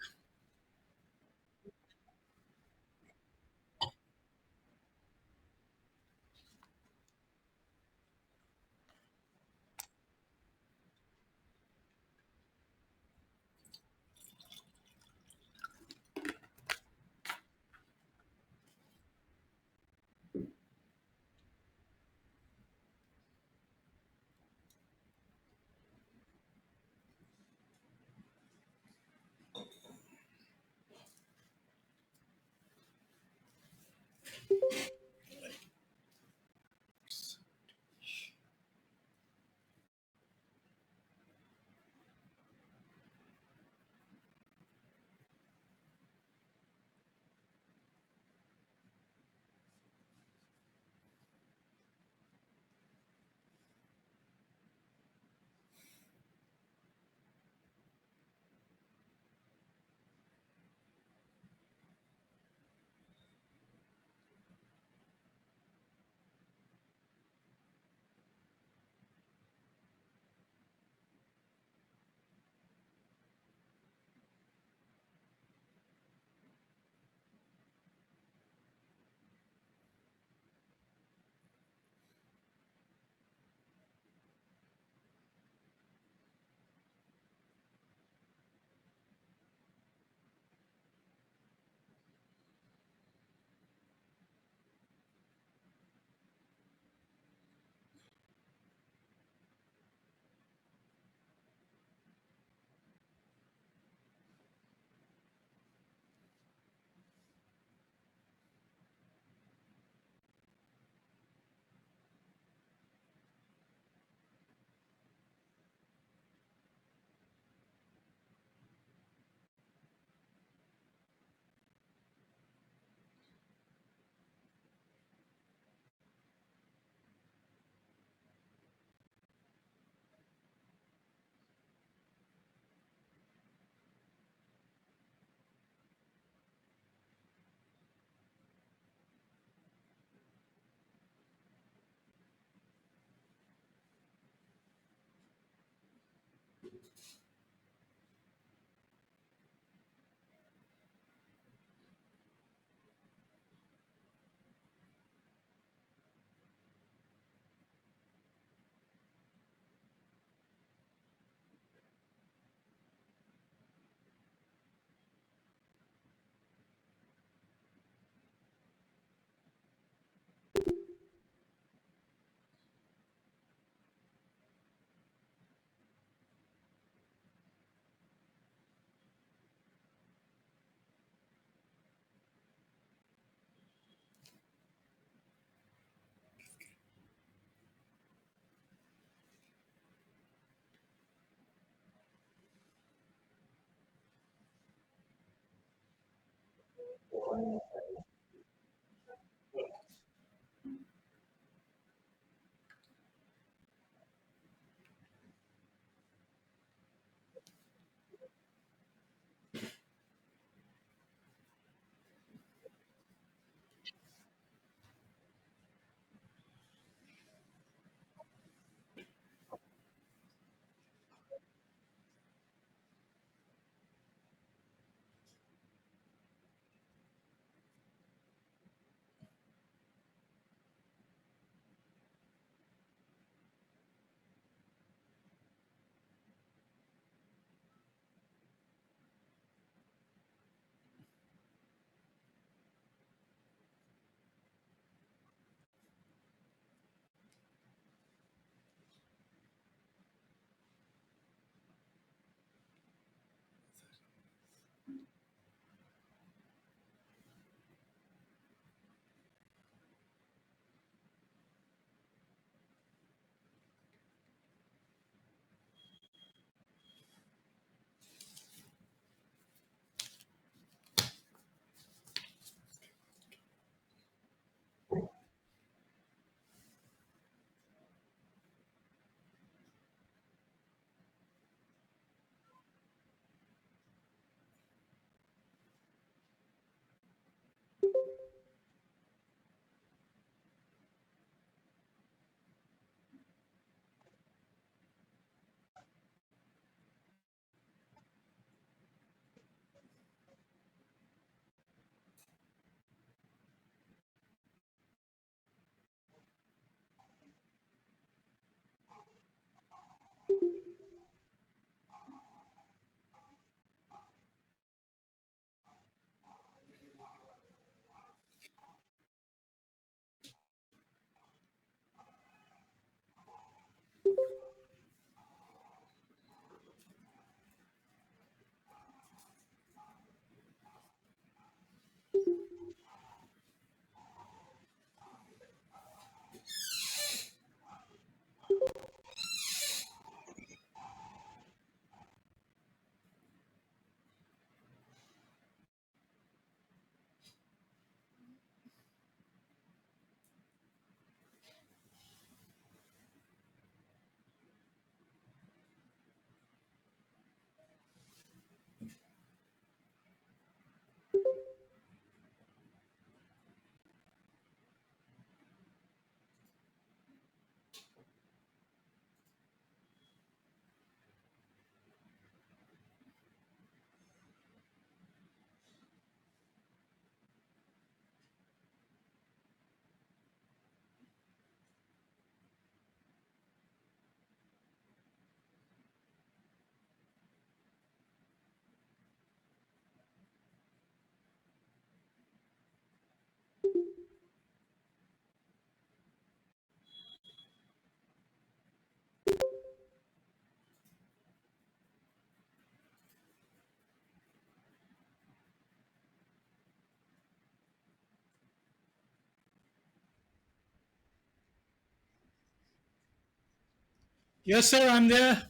Yes, sir, I'm there.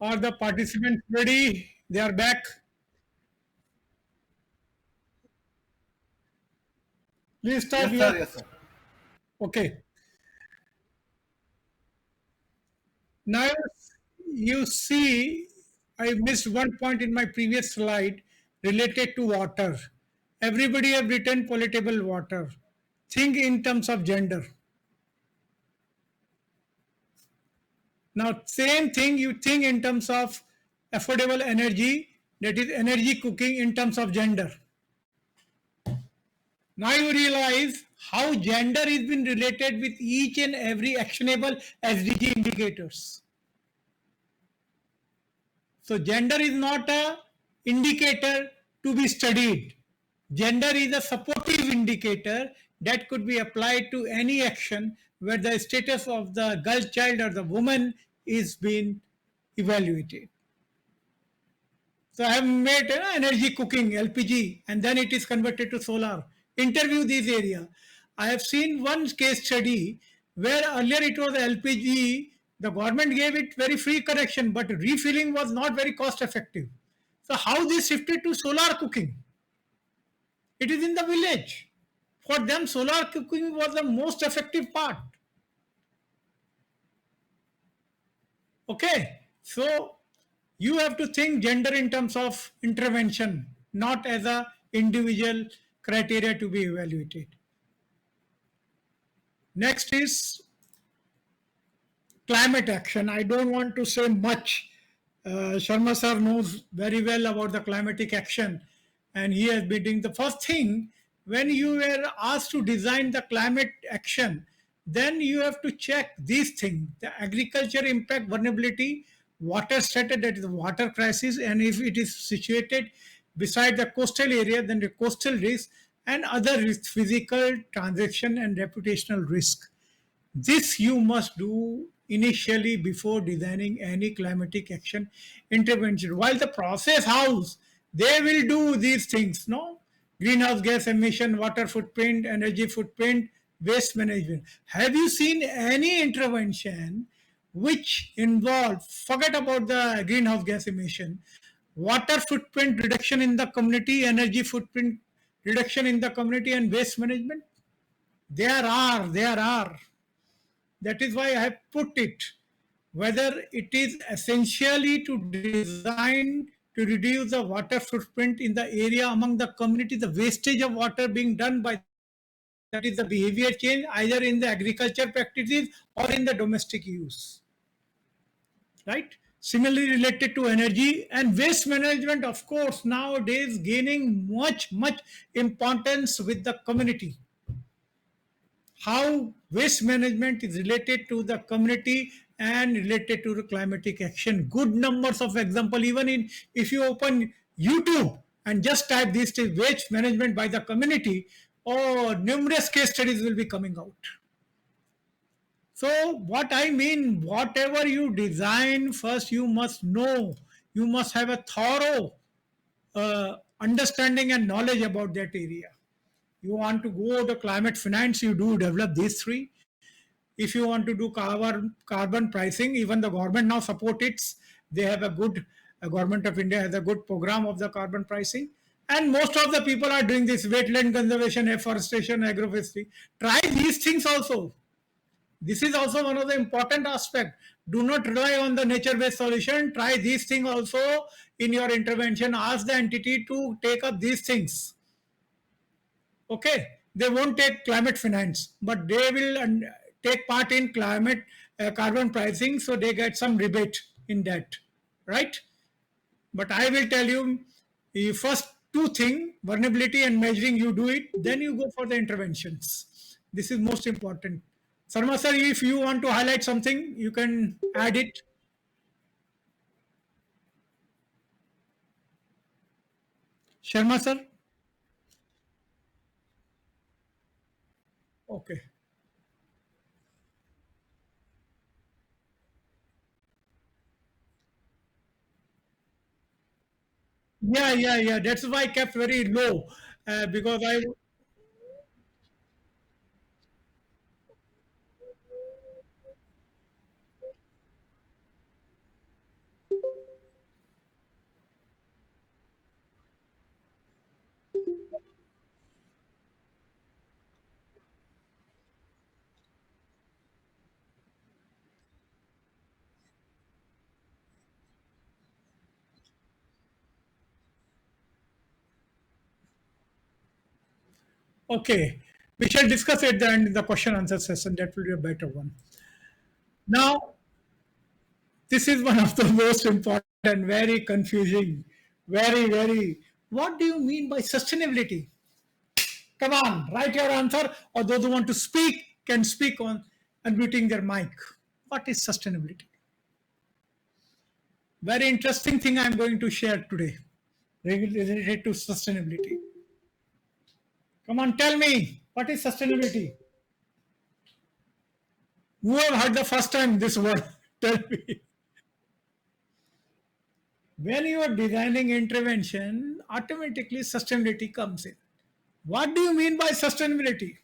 Are the participants ready? They are back. Please start
Yes,
your.
sir. Yes, sir.
Okay. Now you see, I missed one point in my previous slide related to water. Everybody have written potable water. Think in terms of gender. Now, same thing you think in terms of affordable energy, that is energy cooking in terms of gender. Now you realize how gender is been related with each and every actionable SDG indicators. So gender is not a indicator to be studied. Gender is a supportive indicator that could be applied to any action where the status of the girl child or the woman is being evaluated. So I have made energy cooking, LPG, and then it is converted to solar. Interview these area. I have seen one case study where earlier it was LPG, the government gave it very free connection, but refilling was not very cost effective. So how this shifted to solar cooking? It is in the village. For them, solar cooking was the most effective part. Okay, so you have to think gender in terms of intervention, not as a individual criteria to be evaluated. Next is climate action. I don't want to say much. Sharma sir knows very well about the climatic action, and he has been doing the first thing when you were asked to design the climate action. Then you have to check these things: the agriculture impact, vulnerability, water status, that is the water crisis, and if it is situated beside the coastal area, then the coastal risk and other risks, physical, transaction, and reputational risk. This you must do initially before designing any climatic action intervention. While the process house, they will do these things, no? Greenhouse gas emission, water footprint, energy footprint, waste management. Have you seen any intervention which involve, forget about the greenhouse gas emission, water footprint reduction in the community, energy footprint reduction in the community, and waste management? There are. That is why I have put it. Whether it is essentially to design to reduce the water footprint in the area among the community, the wastage of water being done by, that is the behavior change either in the agriculture practices or in the domestic use. Right? Similarly related to energy and waste management, of course, nowadays gaining much importance with the community. How waste management is related to the community and related to the climatic action. Good numbers of example, even in, if you open YouTube and just type this waste management by the community, or numerous case studies will be coming out. So what I mean, whatever you design, first you must know, you must have a thorough understanding and knowledge about that area. You want to go the climate finance, you do develop these three. If you want to do carbon pricing, even the government now support it. They have a good, government of India has a good program of the carbon pricing. And most of the people are doing this: wetland conservation, afforestation, agroforestry. Try these things also. This is also one of the important aspects. Do not rely on the nature-based solution. Try these things also in your intervention. Ask the entity to take up these things. Okay, they won't take climate finance, but they will take part in climate carbon pricing, so they get some rebate in that, right? But I will tell you, the first two things, vulnerability and measuring, you do it, then you go for the interventions. This is most important. Sarma sir, if you want to highlight something, you can add it. Sharma sir. Okay. Yeah. That's why I kept very low, because I. Okay, we shall discuss it then in the question answer session. That will be a better one. Now, this is one of the most important and very confusing, very. What do you mean by sustainability? Come on, write your answer, or those who want to speak can speak on unmuting their mic. What is sustainability? Very interesting thing I'm going to share today related to sustainability. Come on, tell me, what is sustainability? Who have heard the first time this word? Tell me. When you are designing intervention, automatically sustainability comes in. What do you mean by sustainability?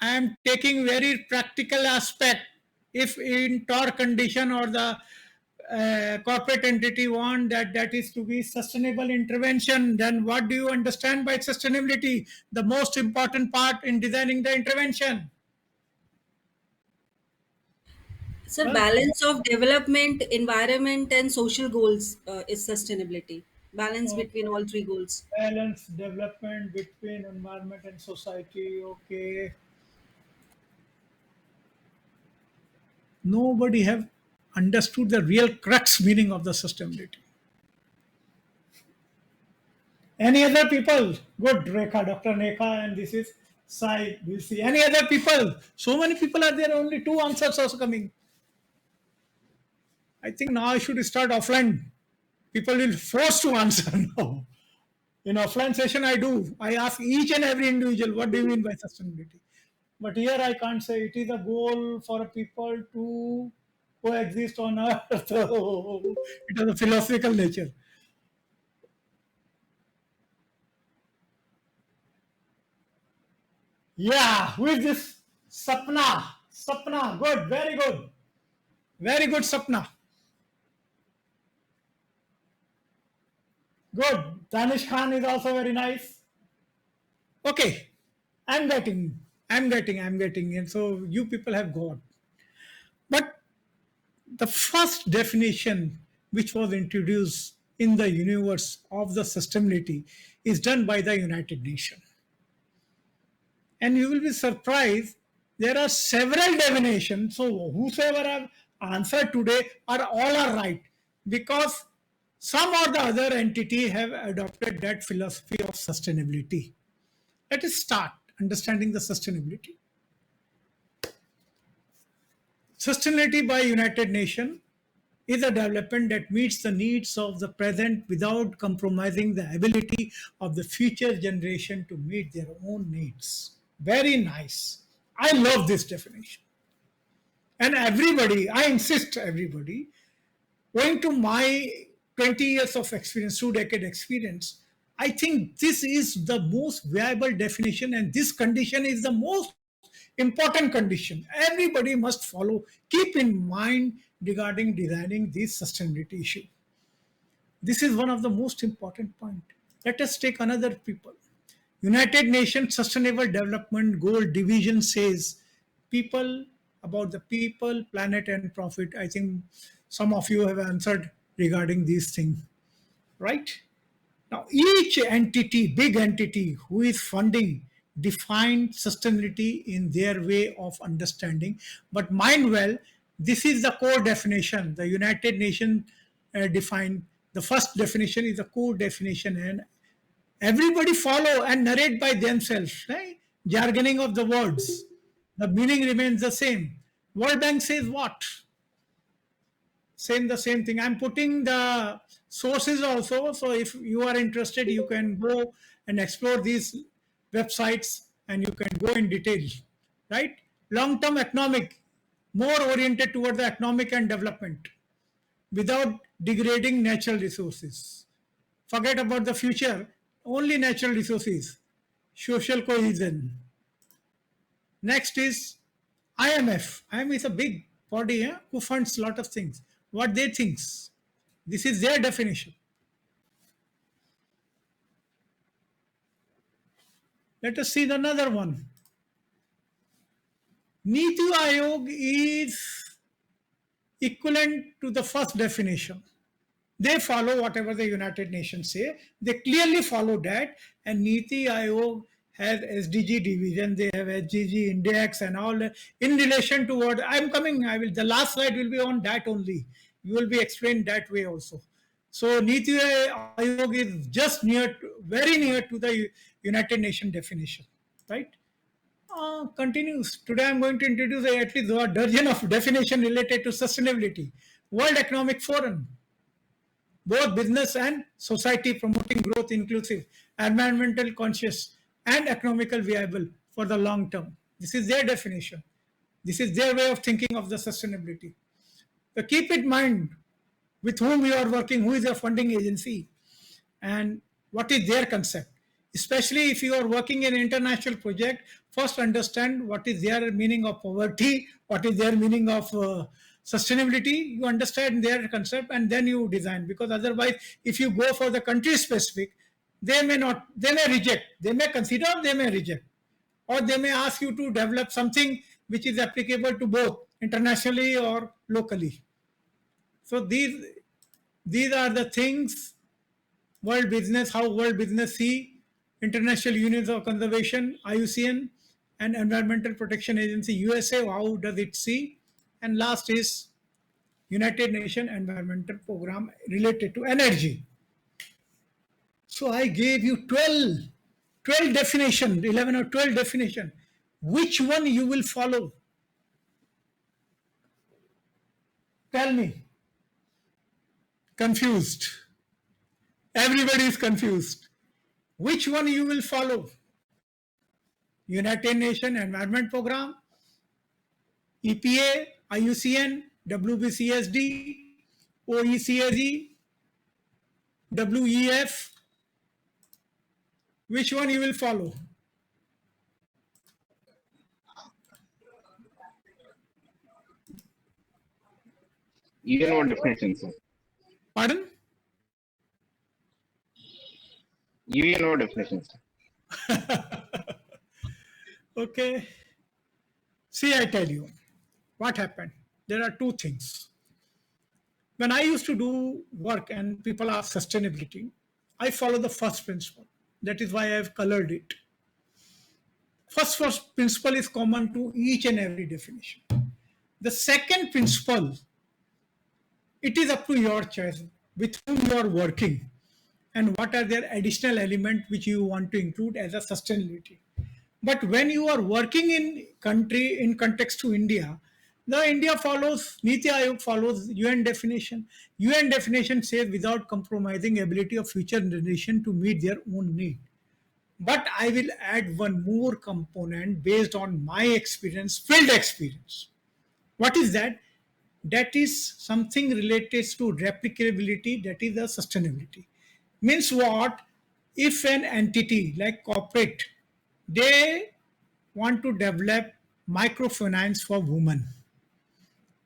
I am taking very practical aspect. If in TOR condition or the corporate entity want that is to be sustainable intervention, then what do you understand by sustainability? The most important part in designing the intervention.
Sir,
Huh?
balance of development, environment, and social goals is sustainability. Balance between all three goals.
Balance development between environment and society. Okay. Nobody have understood the real crux meaning of the sustainability. Any other people? Good, Rekha, Dr. Rekha, and this is Sai. We'll see. Any other people? So many people are there, only two answers also coming. I think now I should start offline. People will force to answer now. In offline session, I do. I ask each and every individual, what do you mean by sustainability? But here I can't say it is a goal for people to coexist on earth. So it has a philosophical nature. Yeah, who is this? Sapna. Sapna. Good. Very good. Very good, Sapna. Good. Danish Khan is also very nice. Okay. I'm getting. And so you people have got. But the first definition which was introduced in the universe of the sustainability is done by the United Nations. And you will be surprised, there are several definitions. So whosoever have answered today are all are right, because some or the other entity have adopted that philosophy of sustainability. Let us start understanding the sustainability. Sustainability by United Nations is a development that meets the needs of the present without compromising the ability of the future generation to meet their own needs. Very nice. I love this definition. And everybody, I insist, everybody, going to my 20 years of experience, 2 decade experience, I think this is the most viable definition, and this condition is the most important condition. Everybody must follow, keep in mind regarding designing this sustainability issue. This is one of the most important point. Let us take another people. United Nations Sustainable Development Goal Division says people, about the people, planet, and profit. I think some of you have answered regarding these things, right? Now, each entity, big entity who is funding, define sustainability in their way of understanding. But mind well, this is the core definition. The United Nations defined, the first definition is the core definition, and everybody follow and narrate by themselves, right? Jargoning of the words. The meaning remains the same. World Bank says what? The same thing. I'm putting the sources also. So if you are interested, you can go and explore these websites and you can go in detail, right? Long-term economic, more oriented toward the economic and development without degrading natural resources. Forget about the future, only natural resources, social cohesion. Next is IMF. IMF is a big body who funds a lot of things. What they think. This is their definition. Let us see another one. Niti Aayog is equivalent to the first definition. They follow whatever the United Nations say. They clearly follow that. And Niti Aayog has SDG division. They have SDG index and all in relation to what I'm coming. The last slide will be on that only. You will be explained that way also. So Niti Aayog is just very near to the United Nations definition, right? Continues. Today I'm going to introduce at least a dozen of definition related to sustainability. World Economic Forum, both business and society promoting growth inclusive, environmental conscious, and economical viable for the long term. This is their definition. This is their way of thinking of the sustainability. So keep in mind with whom you are working, who is your funding agency, and what is their concept. Especially if you are working in an international project, first understand what is their meaning of poverty, what is their meaning of sustainability. You understand their concept and then you design. Because otherwise, if you go for the country specific, they may reject. They may consider, they may reject. Or they may ask you to develop something which is applicable to both internationally or locally. So these are the things. World Business, how World Business see, International Unions of Conservation, IUCN, and Environmental Protection Agency, USA, how does it see? And last is United Nations Environmental Program related to energy. So I gave you 12 definition, 11 or 12 definition. Which one you will follow? Tell me. Confused. Everybody is confused. Which one you will follow? United Nations Environment Program, EPA, IUCN, WBCSD, OECD, WEF. Which one you will follow?
UNO definition, sir.
Pardon?
UNO definition, sir.
Okay. See, I tell you what happened. There are two things. When I used to do work and people ask sustainability, I follow the first principle. That is why I have colored it. First principle is common to each and every definition. The second principle, it is up to your choice with whom you are working and what are their additional elements which you want to include as a sustainability. But when you are working in country in context to India, the India follows, Niti Aayog follows UN definition. UN definition says without compromising ability of future generation to meet their own need. But I will add one more component based on my experience, field experience. What is that? That is something related to replicability, that is the sustainability. Means what? If an entity like corporate, they want to develop microfinance for women.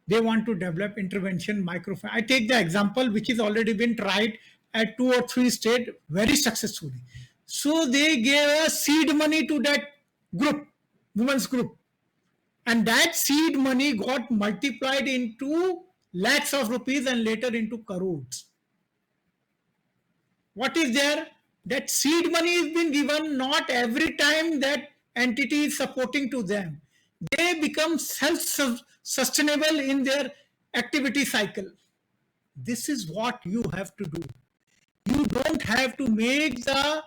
They want to develop intervention microfinance. I take the example which is already been tried at 2 or 3 states very successfully. So they gave a seed money to that group, women's group. And that seed money got multiplied into lakhs of rupees and later into crores. What is there? That seed money is being given not every time that entity is supporting to them. They become self-sustainable in their activity cycle. This is what you have to do. You don't have to make the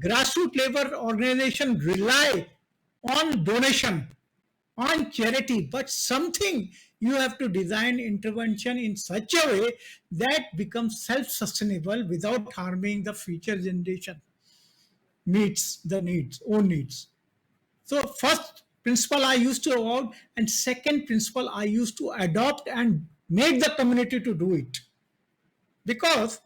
grassroots labor organization rely on donation, on charity, but something you have to design intervention in such a way that becomes self-sustainable without harming the future generation meets the own needs. So first principle I used to avoid, and second principle I used to adopt and make the community to do it. Because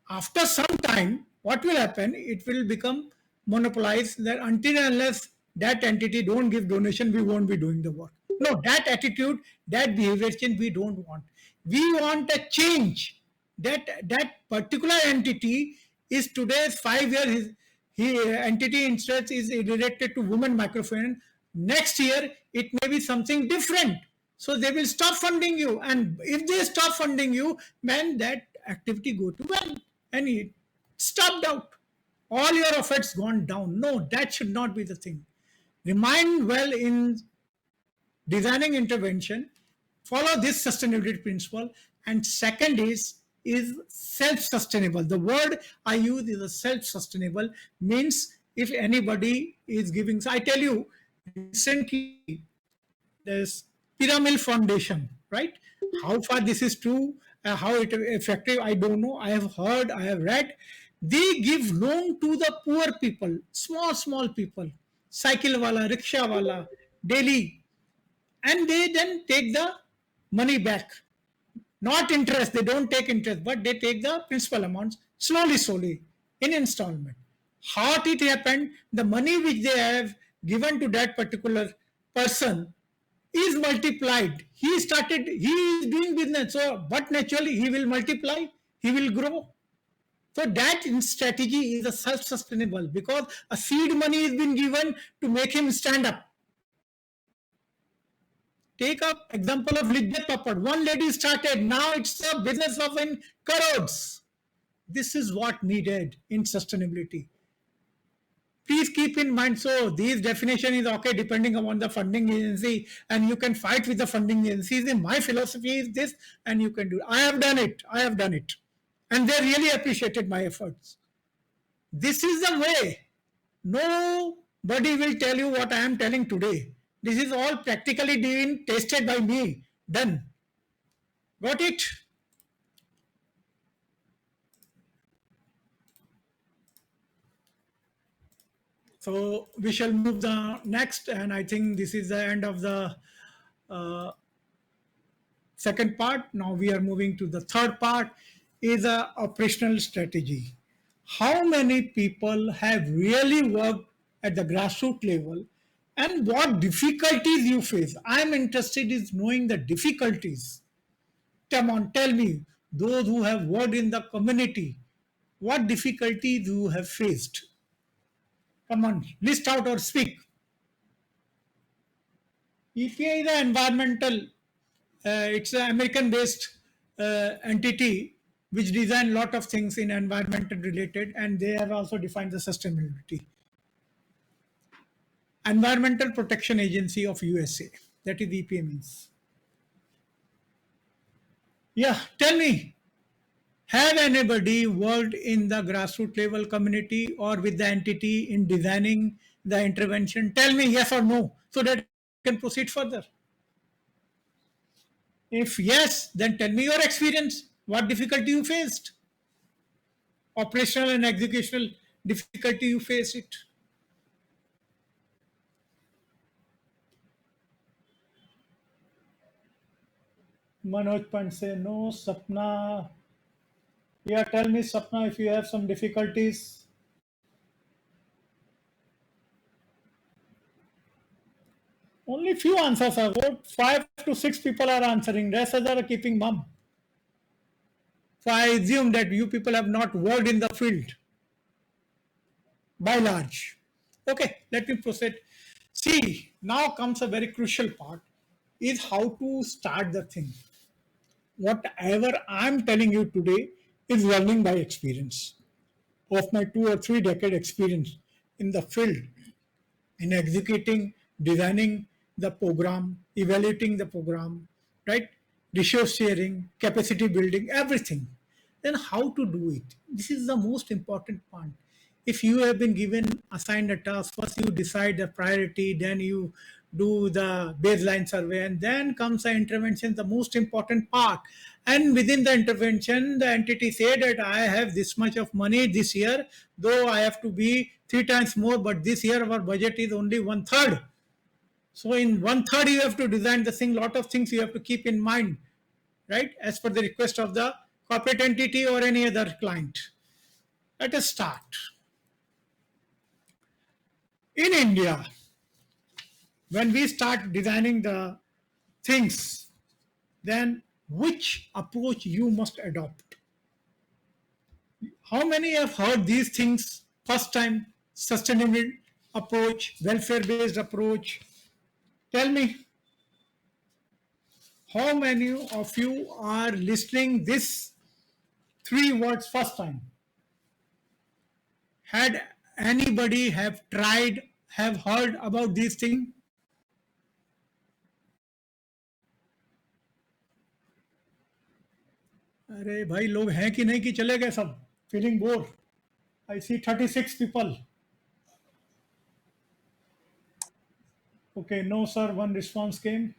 after some time, what will happen? It will become monopolized, that until and unless that entity don't give donation, we won't be doing the work. No, that attitude, that behavior change we don't want. We want a change. That particular entity is today's 5 years entity interest is related to women microfinance. Next year, it may be something different. So they will stop funding you. And if they stop funding you, then that activity go to well, and it stopped out. All your efforts gone down. No, that should not be the thing. Remain well in designing intervention, follow this sustainability principle, and second is self-sustainable. The word I use is a self-sustainable, means if anybody is giving, so I tell you, recently there's pyramid foundation, right? How far this is true, how it effective, I don't know. I have heard, I have read, they give loan to the poor people, small people, cycle wala, rickshaw wala, daily, and they then take the money back. Not interest, they don't take interest, but they take the principal amounts slowly in installment. How it happened, the money which they have given to that particular person is multiplied. He is doing business, so but naturally he will multiply, he will grow. So that strategy is a self-sustainable, because a seed money is been given to make him stand up. Take up example of Lijjat Papad. One lady started, now it's a business of in crores. This is what needed in sustainability. Please keep in mind, so this definition is okay depending upon the funding agency, and you can fight with the funding agencies. My philosophy is this, and you can do it. I have done it. And they really appreciated my efforts. This is the way. Nobody will tell you what I am telling today. This is all practically being tested by me. Done. Got it? So we shall move the next, and I think this is the end of the second part. Now we are moving to the third part, is a operational strategy. How many people have really worked at the grassroots level, and what difficulties you face? I am interested in knowing the difficulties. Come on, tell me, those who have worked in the community, what difficulties you have faced? Come on, list out or speak. EPA is an environmental, it's an American-based entity which design lot of things in environmental related, and they have also defined the sustainability. Environmental Protection Agency of USA, that is EPA means. Yeah, tell me, have anybody worked in the grassroots level community or with the entity in designing the intervention? Tell me yes or no, so that I can proceed further. If yes, then tell me your experience. What difficulty you faced? Operational and executional difficulty you faced it. Manoj Pant say no. Sapna. Yeah, tell me, Sapna, if you have some difficulties. Only few answers are about 5 to 6 people are answering. Rest others are keeping mum. So I assume that you people have not worked in the field by large. Okay, let me proceed. See, now comes a very crucial part, is how to start the thing. Whatever I'm telling you today is learning by experience. Of my 2 or 3 decade experience in the field, in executing, designing the program, evaluating the program, right? Resource sharing, capacity building, everything. Then how to do it? This is the most important part. If you have been given, assigned a task, first you decide the priority, then you do the baseline survey, and then comes the intervention, the most important part. And within the intervention, the entity said that I have this much of money this year, though I have to be 3 times more, but this year our budget is only 1/3. So in 1/3 you have to design the thing, lot of things you have to keep in mind, right? As per the request of the corporate entity or any other client. Let us start. In India, when we start designing the things, then which approach you must adopt? How many have heard these things first time? Sustainable approach, welfare-based approach. Tell me, how many of you are listening this three words first time. Had anybody have tried, have heard about these things? अरे भाई लोग हैं कि नहीं कि चले गए सब? Feeling bored. I see 36 people. Okay, no sir, one response came.